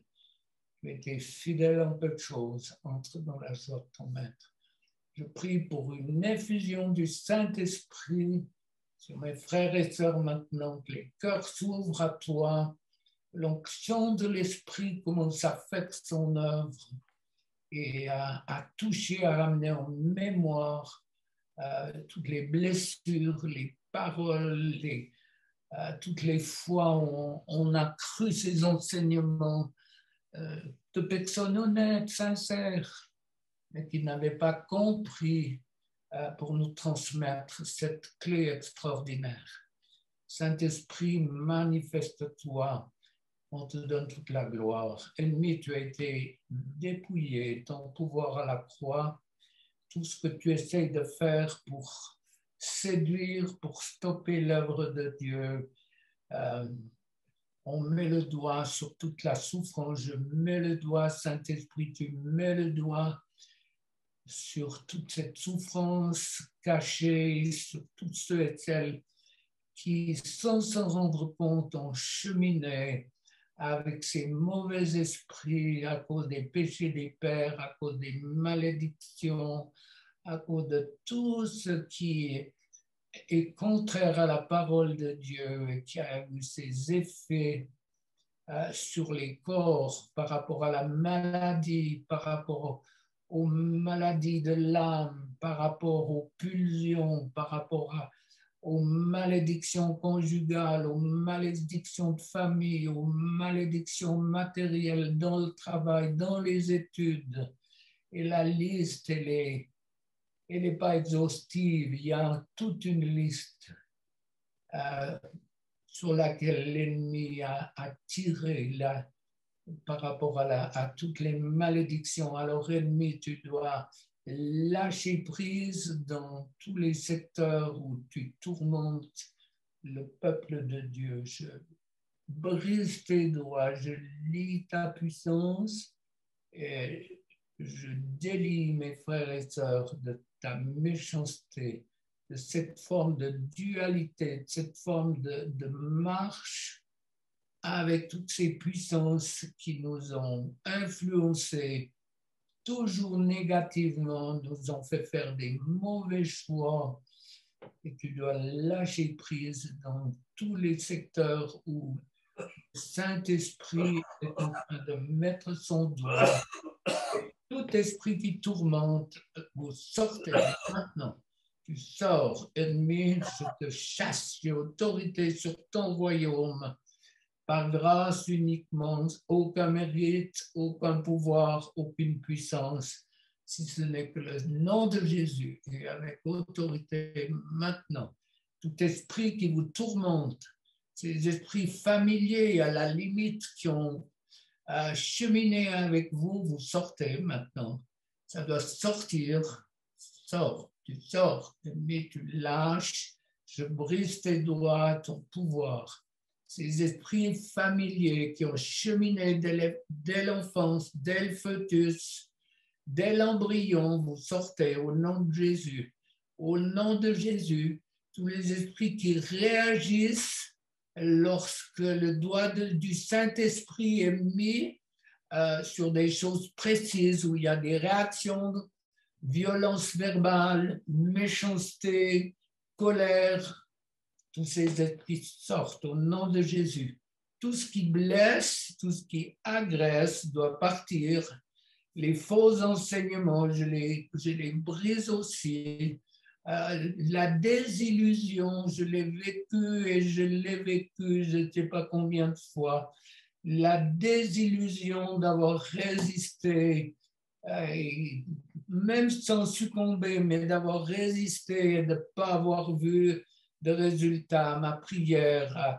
Tu as été fidèle en peu de choses. Entre dans la joie de ton maître. Je prie pour une effusion du Saint-Esprit sur mes frères et sœurs maintenant, que les cœurs s'ouvrent à toi. L'onction de l'Esprit commence à faire son œuvre et à toucher, à ramener en mémoire toutes les blessures, les paroles, toutes les fois où on a cru ces enseignements de personnes honnêtes, sincères, mais qui n'avaient pas compris pour nous transmettre cette clé extraordinaire. Saint-Esprit, manifeste-toi, on te donne toute la gloire. Ennemi, tu as été dépouillé, ton pouvoir à la croix, tout ce que tu essayes de faire pour séduire, pour stopper l'œuvre de Dieu. On met le doigt sur toute la souffrance, je mets le doigt, Saint-Esprit, tu mets le doigt sur toute cette souffrance cachée, sur tous ceux et celles qui, sans s'en rendre compte, ont cheminé avec ces mauvais esprits à cause des péchés des pères, à cause des malédictions, à cause de tout ce qui est contraire à la parole de Dieu et qui a eu ses effets sur les corps par rapport à la maladie, par rapport aux maladies de l'âme, par rapport aux pulsions, par rapport aux malédictions conjugales, aux malédictions de famille, aux malédictions matérielles dans le travail, dans les études. Et la liste, elle n'est pas exhaustive. Il y a toute une liste sur laquelle l'ennemi a tiré par rapport à toutes les malédictions. Alors, ennemi, tu dois lâcher prise dans tous les secteurs où tu tourmentes le peuple de Dieu. Je brise tes doigts, je lis ta puissance et je délie mes frères et sœurs de ta méchanceté, de cette forme de dualité, de cette forme de marche avec toutes ces puissances qui nous ont influencés toujours négativement, nous ont fait faire des mauvais choix et tu dois lâcher prise dans tous les secteurs où le Saint-Esprit est en train de mettre son doigt. Tout esprit qui tourmente, vous sortez maintenant. Tu sors, ennemi, je te chasse, j'ai autorité sur ton royaume. Par grâce uniquement, aucun mérite, aucun pouvoir, aucune puissance, si ce n'est que le nom de Jésus, et avec autorité maintenant. Tout esprit qui vous tourmente, ces esprits familiers à la limite qui ont cheminé avec vous, vous sortez maintenant. Ça doit sortir, sors, tu sors, mais tu lâches, je brise tes doigts, ton pouvoir. Ces esprits familiers qui ont cheminé dès l'enfance, dès le fœtus, dès l'embryon, vous sortez au nom de Jésus. Au nom de Jésus, tous les esprits qui réagissent lorsque le doigt du Saint-Esprit est mis sur des choses précises où il y a des réactions, violence verbale, méchanceté, colère. Tous ces esprits sortent au nom de Jésus. Tout ce qui blesse, tout ce qui agresse doit partir. Les faux enseignements, je les brise aussi. La désillusion, je l'ai vécu et je l'ai vécu, je ne sais pas combien de fois. La désillusion d'avoir résisté, même sans succomber, mais d'avoir résisté et de ne pas avoir vu de résultats à ma prière,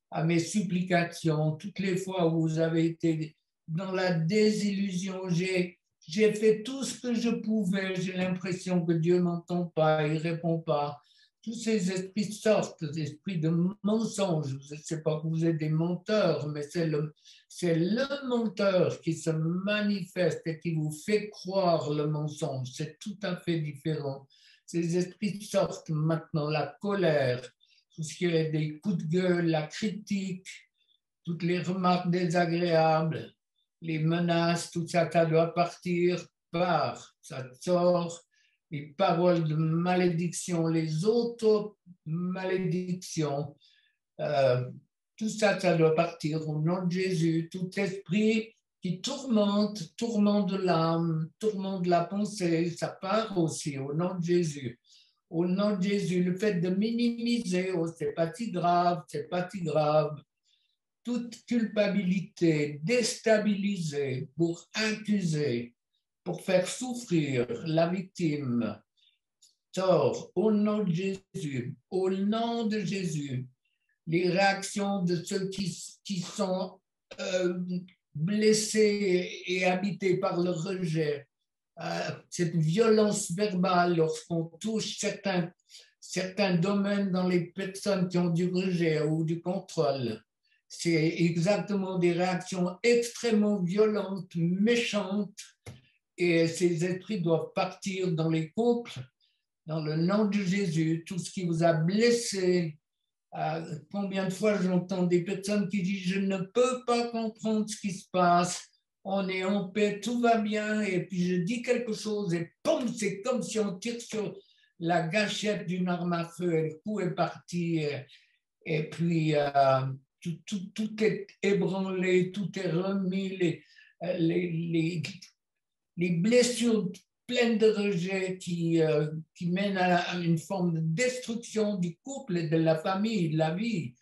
à mes supplications. Toutes les fois où vous avez été dans la désillusion, j'ai fait tout ce que je pouvais. J'ai l'impression que Dieu ne m'entend pas, il ne répond pas. Tous ces esprits sortent, des esprits de mensonge. Je ne sais pas que vous êtes des menteurs, mais c'est le menteur qui se manifeste et qui vous fait croire le mensonge. C'est tout à fait différent. Ces esprits sortent maintenant, la colère, tout ce qui est des coups de gueule, la critique, toutes les remarques désagréables, les menaces, tout ça, ça doit partir, ça sort. Les paroles de malédiction, les auto-malédictions, tout ça, ça doit partir au nom de Jésus. Tout esprit qui tourmente l'âme, tourmente la pensée, ça part aussi au nom de Jésus. Au nom de Jésus, le fait de minimiser, oh, c'est pas si grave, c'est pas si grave. Toute culpabilité déstabilisée pour accuser, pour faire souffrir la victime, sort au nom de Jésus, au nom de Jésus. Les réactions de ceux qui sont blessés et habités par le rejet, cette violence verbale lorsqu'on touche certains domaines dans les personnes qui ont du rejet ou du contrôle. C'est exactement des réactions extrêmement violentes, méchantes, et ces esprits doivent partir dans les couples, dans le nom de Jésus. Tout ce qui vous a blessé, combien de fois j'entends des personnes qui disent « je ne peux pas comprendre ce qui se passe ». On est en paix, tout va bien, et puis je dis quelque chose et poum, c'est comme si on tire sur la gâchette d'une arme à feu et le coup est parti, et puis tout est ébranlé, tout est remis, les blessures pleines de rejet qui mènent à une forme de destruction du couple et de la famille, de la vie.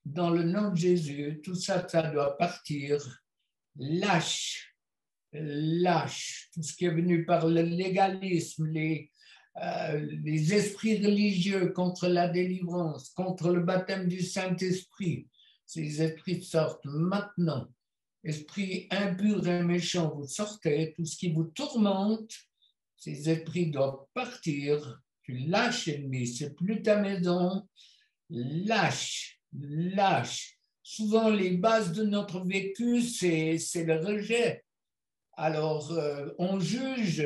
Dans le nom de Jésus, tout ça, ça doit partir. Lâche, tout ce qui est venu par le légalisme, les esprits religieux contre la délivrance, contre le baptême du Saint-Esprit. Ces esprits sortent maintenant. Esprits impurs et méchants, vous sortez. Tout ce qui vous tourmente, ces esprits doivent partir. Tu lâches, ennemi, c'est plus ta maison. Lâche. Souvent, les bases de notre vécu, c'est le rejet. Alors, on juge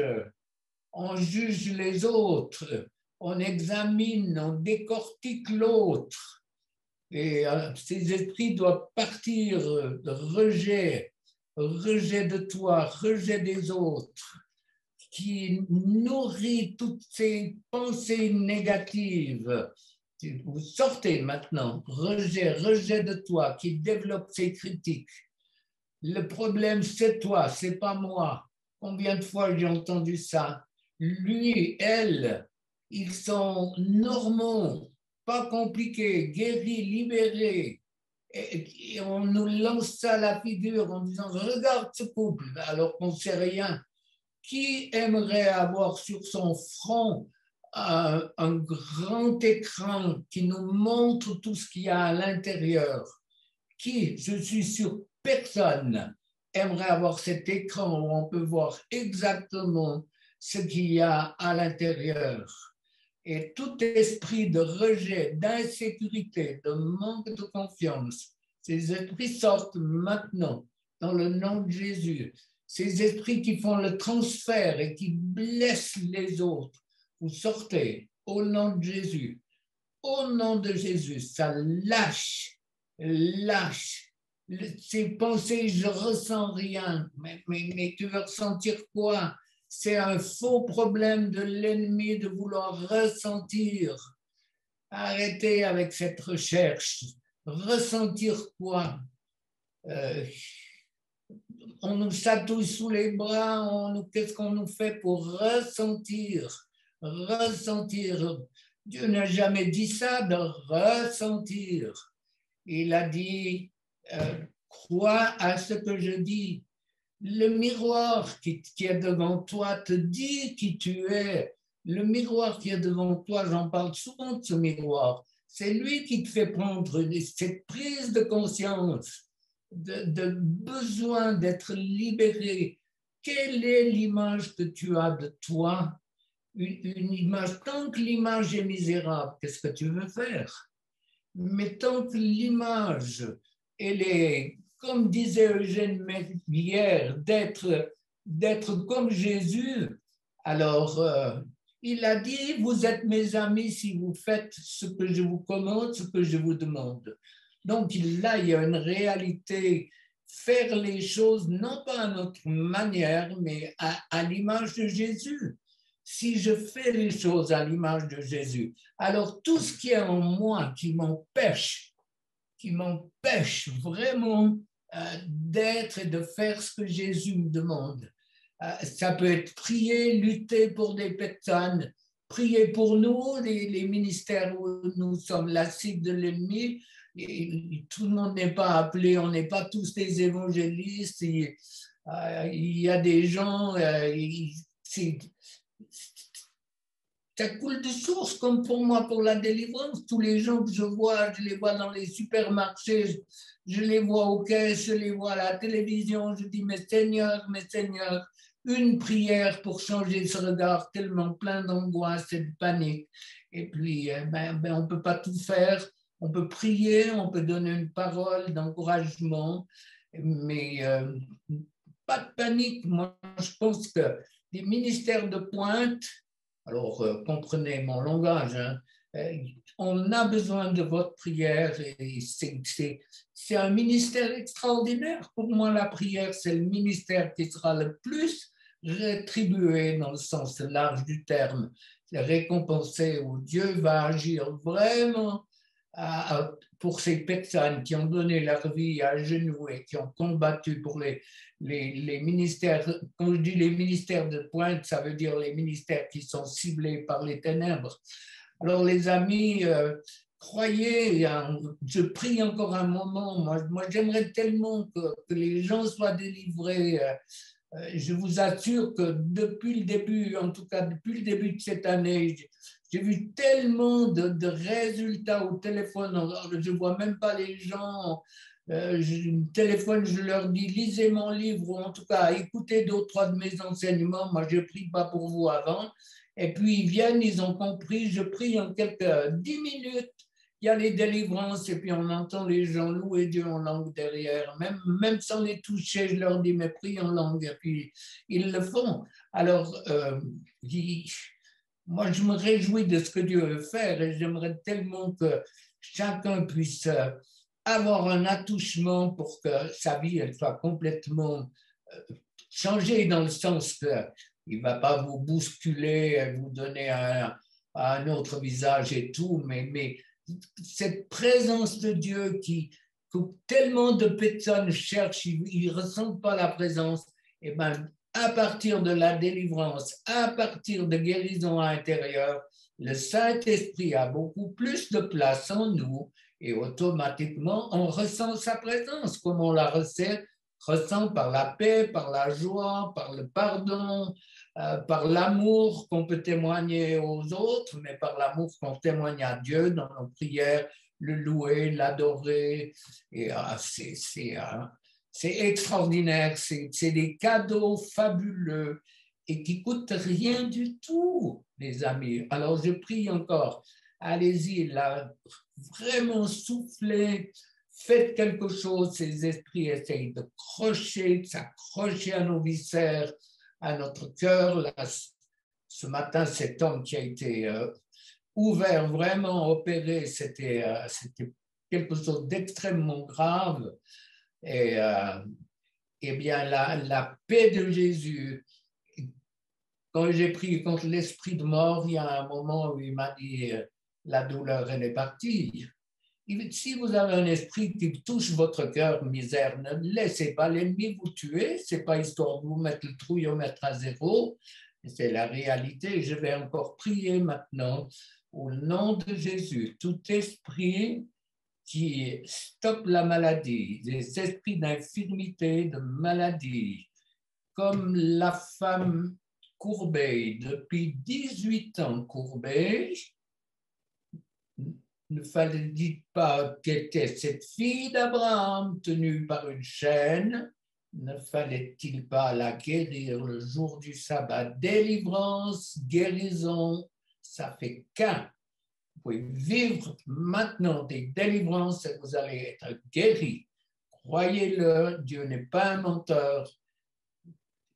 les autres, on examine, on décortique l'autre. Et ces esprits doivent partir de rejet de toi, rejet des autres, qui nourrit toutes ces pensées négatives. Vous sortez maintenant, rejet de toi, qui développe ces critiques. Le problème, c'est toi, c'est pas moi. Combien de fois j'ai entendu ça? Lui, elle, ils sont normaux, pas compliqués, guéris, libérés. Et on nous lance ça à la figure en disant « Regarde ce couple », alors qu'on ne sait rien. Qui aimerait avoir sur son front un grand écran qui nous montre tout ce qu'il y a à l'intérieur? Qui, je suis sûr, personne aimerait avoir cet écran où on peut voir exactement ce qu'il y a à l'intérieur. Et tout esprit de rejet, d'insécurité, de manque de confiance, ces esprits sortent maintenant dans le nom de Jésus. Ces esprits qui font le transfert et qui blessent les autres, vous sortez au nom de Jésus. Au nom de Jésus, ça lâche. Ces pensées, je ressens rien. Mais tu veux ressentir quoi? C'est un faux problème de l'ennemi de vouloir ressentir. Arrêtez avec cette recherche. Ressentir quoi? On nous chatouille sous les bras, qu'est-ce qu'on nous fait pour ressentir? Ressentir. Dieu n'a jamais dit ça, de ressentir. Il a dit, crois à ce que je dis. Le miroir qui est devant toi te dit qui tu es. Le miroir qui est devant toi, j'en parle souvent de ce miroir, c'est lui qui te fait prendre cette prise de conscience, de besoin d'être libéré. Quelle est l'image que tu as de toi? Une image, tant que l'image est misérable, qu'est-ce que tu veux faire? Mais tant que l'image, elle est, comme disait Eugène hier, d'être comme Jésus, alors il a dit, vous êtes mes amis si vous faites ce que je vous commande, ce que je vous demande. Donc là, il y a une réalité, faire les choses non pas à notre manière, mais à l'image de Jésus. Si je fais les choses à l'image de Jésus, alors tout ce qui est en moi qui m'empêche vraiment d'être et de faire ce que Jésus me demande. Ça peut être prier, lutter pour des personnes, priez pour nous, les ministères où nous sommes la cible de l'ennemi. Tout le monde n'est pas appelé, on n'est pas tous des évangélistes. Il y a des gens, ça coule de source, comme pour moi, pour la délivrance. Tous les gens que je les vois dans les supermarchés, je les vois aux caisses, je les vois à la télévision. Je dis, mais Seigneur, une prière pour changer ce regard tellement plein d'angoisse et de panique. Et puis, on ne peut pas tout faire. On peut prier, on peut donner une parole d'encouragement, mais pas de panique. Moi, je pense que les ministères de pointe, alors comprenez mon langage, hein, on a besoin de votre prière et c'est un ministère extraordinaire. Pour moi, la prière, c'est le ministère qui sera le plus rétribué dans le sens large du terme, récompensé, où Dieu va agir vraiment pour ces personnes qui ont donné leur vie à genoux et qui ont combattu pour les ministères. Quand je dis les ministères de pointe, ça veut dire les ministères qui sont ciblés par les ténèbres. Alors les amis, croyez, je prie encore un moment, moi j'aimerais tellement que les gens soient délivrés. Je vous assure que depuis le début, en tout cas depuis le début de cette année, j'ai vu tellement de résultats au téléphone. Je ne vois même pas les gens. Je téléphone, je leur dis lisez mon livre ou en tout cas écoutez d'autres trois de mes enseignements. Moi, je ne prie pas pour vous avant. Et puis ils viennent, ils ont compris. Je prie en quelques 10 minutes. Il y a les délivrances et puis on entend les gens louer Dieu en langue derrière. Même sans les toucher, je leur dis mais prie en langue et puis ils le font. Alors, moi, je me réjouis de ce que Dieu veut faire et j'aimerais tellement que chacun puisse avoir un attouchement pour que sa vie elle soit complètement changée dans le sens qu'il ne va pas vous bousculer, vous donner un autre visage et tout, mais cette présence de Dieu que tellement de personnes cherchent, ils ne ressentent pas la présence, et bien, à partir de la délivrance, à partir de guérison à l'intérieur, le Saint-Esprit a beaucoup plus de place en nous et automatiquement, on ressent sa présence comme on la ressent par la paix, par la joie, par le pardon, par l'amour qu'on peut témoigner aux autres, mais par l'amour qu'on témoigne à Dieu dans nos prières, le louer, l'adorer. Et c'est extraordinaire, c'est des cadeaux fabuleux et qui ne coûtent rien du tout, les amis. Alors je prie encore, allez-y, là, vraiment soufflez, faites quelque chose, ces esprits essayent de s'accrocher à nos viscères, à notre cœur. Là, ce matin, cet homme qui a été ouvert, vraiment opéré, c'était quelque chose d'extrêmement grave. Et bien, la paix de Jésus, quand j'ai prié contre l'esprit de mort, il y a un moment où il m'a dit la douleur, elle est partie. Si vous avez un esprit qui touche votre cœur, misère, ne laissez pas l'ennemi vous tuer. Ce n'est pas histoire de vous mettre le trouillomètre à zéro. C'est la réalité. Je vais encore prier maintenant au nom de Jésus. Tout esprit qui stoppe la maladie, les esprits d'infirmité, de maladie, comme la femme courbée, depuis 18 ans courbée, ne fallait-il pas qu'était cette fille d'Abraham tenue par une chaîne? Ne fallait-il pas la guérir le jour du sabbat? Délivrance, guérison, ça fait qu'un. Vous pouvez vivre maintenant des délivrances et vous allez être guéris. Croyez-le, Dieu n'est pas un menteur.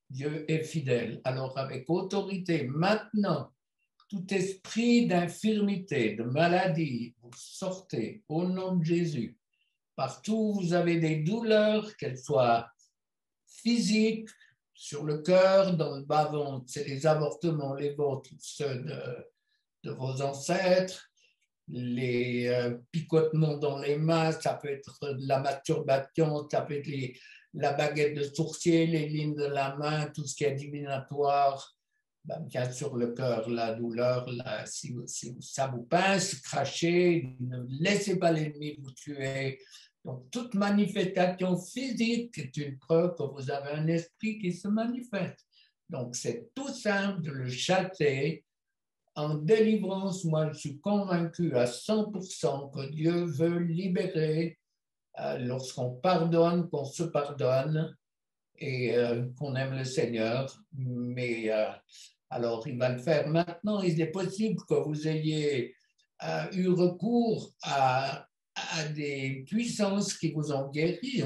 Dieu est fidèle. Alors avec autorité, maintenant, tout esprit d'infirmité, de maladie, vous sortez au nom de Jésus. Partout où vous avez des douleurs, qu'elles soient physiques, sur le cœur, dans le bas-ventre, c'est les avortements, les vôtres, ceux de vos ancêtres, les picotements dans les mains, ça peut être de la masturbation, ça peut être la baguette de sourcier, les lignes de la main, tout ce qui est divinatoire, ben, bien sûr, le cœur, la douleur, si ça vous pince, crachez, ne laissez pas l'ennemi vous tuer. Donc, toute manifestation physique est une preuve que vous avez un esprit qui se manifeste. Donc, c'est tout simple de le chasser. En délivrance, moi, je suis convaincu à 100% que Dieu veut libérer lorsqu'on pardonne, qu'on se pardonne et qu'on aime le Seigneur. Mais alors, il va le faire maintenant. Il est possible que vous ayez eu recours à des puissances qui vous ont guéri.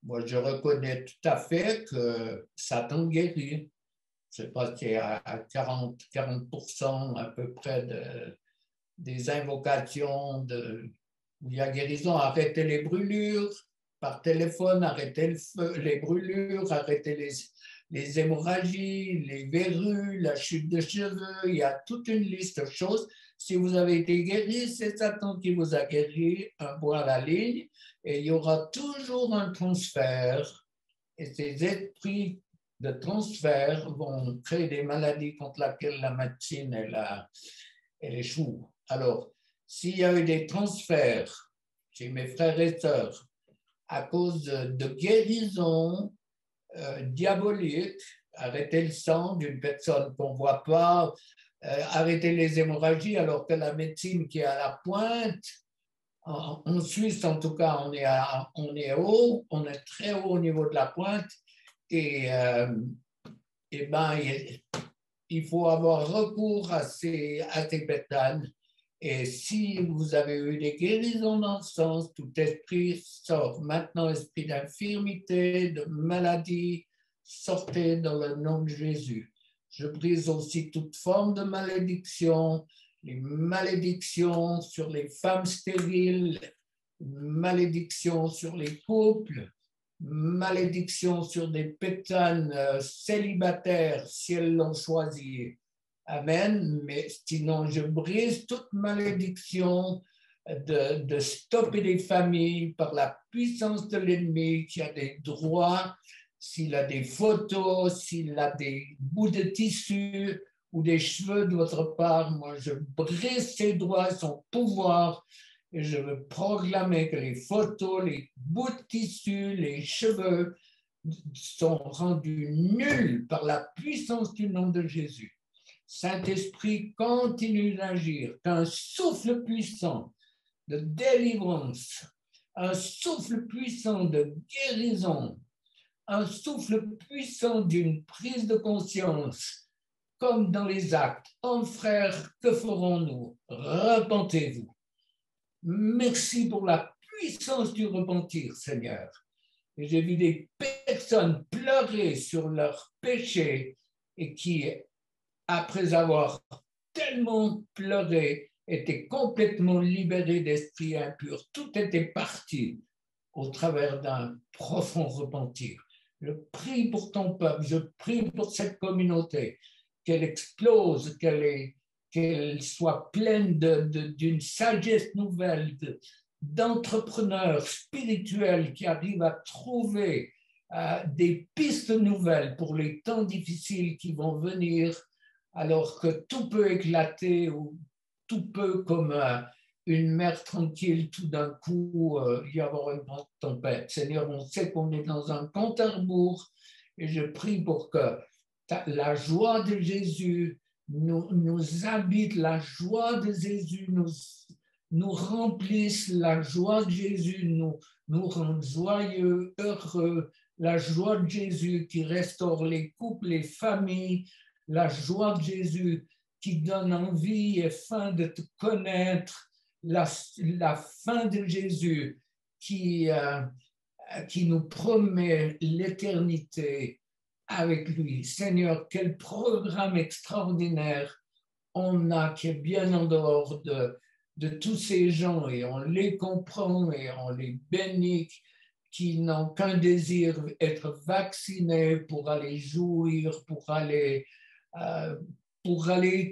Moi, je reconnais tout à fait que Satan guérit. Je sais pas si à 40% à peu près des invocations où il y a guérison. Arrêtez les brûlures par téléphone, arrêtez le feu, les brûlures, arrêtez les hémorragies, les verrues, la chute de cheveux. Il y a toute une liste de choses. Si vous avez été guéri, c'est Satan qui vous a guéri, un point à la ligne, et il y aura toujours un transfert. Et ces esprits de transfert vont créer des maladies contre lesquelles la médecine elle échoue. Alors, s'il y a eu des transferts chez mes frères et sœurs à cause de guérisons diaboliques, arrêter le sang d'une personne qu'on ne voit pas, arrêter les hémorragies alors que la médecine qui est à la pointe, en Suisse en tout cas, on est haut, on est très haut au niveau de la pointe et ben, il faut avoir recours à ces bétanes. Et si vous avez eu des guérisons dans ce sens, tout esprit sort. Maintenant, esprit d'infirmité, de maladie, sortez dans le nom de Jésus. Je brise aussi toute forme de malédiction, les malédictions sur les femmes stériles, malédictions sur les couples, malédiction sur des pétanes célibataires si elles l'ont choisi. Amen. Mais sinon, je brise toute malédiction de stopper les familles par la puissance de l'ennemi qui a des droits, s'il a des photos, s'il a des bouts de tissu ou des cheveux de votre part. Moi, je brise ses droits, son pouvoir. Et je veux proclamer que les photos, les bouts de tissu, les cheveux sont rendus nuls par la puissance du nom de Jésus. Saint-Esprit, continue d'agir. Un souffle puissant de délivrance, un souffle puissant de guérison, un souffle puissant d'une prise de conscience, comme dans les actes. Hommes, frères, que ferons-nous? Repentez-vous. Merci pour la puissance du repentir, Seigneur. Et j'ai vu des personnes pleurer sur leurs péchés et qui, après avoir tellement pleuré, étaient complètement libérées d'esprits impurs. Tout était parti au travers d'un profond repentir. Je prie pour ton peuple, je prie pour cette communauté, qu'elle explose, qu'elle soit pleine d'une sagesse nouvelle, d'entrepreneurs spirituels qui arrivent à trouver des pistes nouvelles pour les temps difficiles qui vont venir, alors que tout peut éclater ou tout peut, comme une mer tranquille, tout d'un coup, y avoir une grande tempête. Seigneur, on sait qu'on est dans un compte à rebours et je prie pour que la joie de Jésus nous habite, la joie de Jésus nous remplisse, la joie de Jésus nous rend joyeux, heureux, la joie de Jésus qui restaure les couples, les familles, la joie de Jésus qui donne envie et faim de te connaître, la fin de Jésus qui nous promet l'éternité avec lui. Seigneur, quel programme extraordinaire on a qui est bien en dehors de tous ces gens et on les comprend et on les bénit qui n'ont qu'un désir, être vaccinés pour aller jouir, pour aller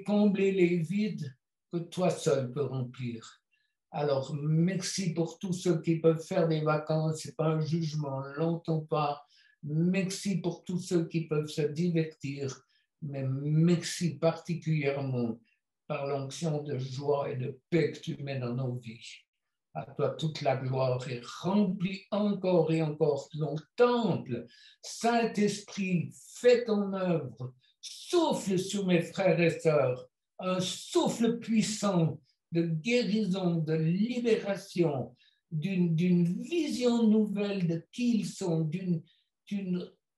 combler les vides que toi seul peux remplir. Alors, merci pour tous ceux qui peuvent faire des vacances, ce n'est pas un jugement, l'entends pas. Merci pour tous ceux qui peuvent se divertir. mais merci particulièrement par l'onction de joie et de paix que tu mets dans nos vies. À toi toute la gloire et remplis encore et encore ton temple. Saint-Esprit, fais ton œuvre, souffle sur mes frères et sœurs, un souffle puissant de guérison, de libération, d'une vision nouvelle de qui ils sont, d'une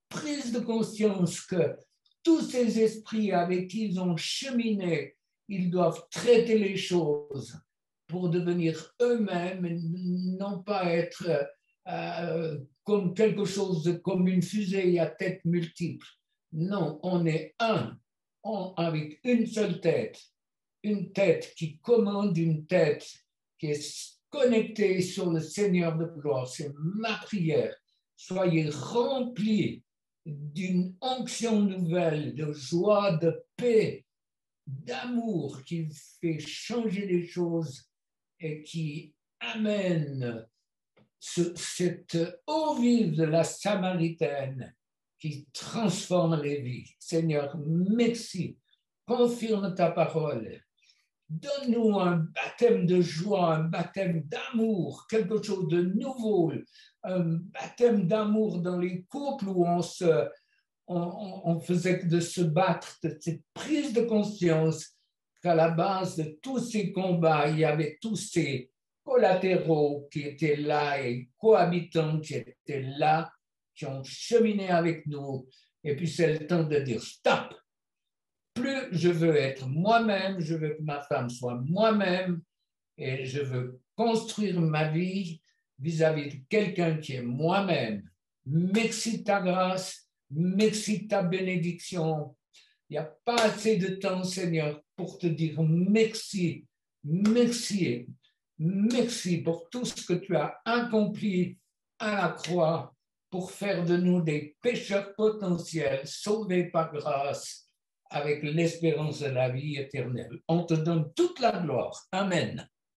prise de conscience que tous ces esprits avec qui ils ont cheminé, ils doivent traiter les choses pour devenir eux-mêmes, non pas être comme quelque chose, comme une fusée à tête multiple. Non, on est un, avec une seule tête, une tête qui commande une tête qui est connectée sur le Seigneur de gloire. C'est ma prière. Soyez remplis d'une onction nouvelle, de joie, de paix, d'amour qui fait changer les choses et qui amène cette eau vive de la Samaritaine qui transforme les vies. Seigneur, merci. Confirme ta parole. Donne-nous un baptême de joie, un baptême d'amour, quelque chose de nouveau, un baptême d'amour dans les couples où on faisait de se battre, de cette prise de conscience qu'à la base de tous ces combats, il y avait tous ces collatéraux qui étaient là et cohabitants qui étaient là, qui ont cheminé avec nous. Et puis c'est le temps de dire stop. Plus je veux être moi-même, je veux que ma femme soit moi-même et je veux construire ma vie vis-à-vis de quelqu'un qui est moi-même. Merci de ta grâce, merci de ta bénédiction. Il n'y a pas assez de temps, Seigneur, pour te dire merci, merci, merci pour tout ce que tu as accompli à la croix pour faire de nous des pécheurs potentiels, sauvés par grâce, avec l'espérance de la vie éternelle. On te donne toute la gloire. Amen.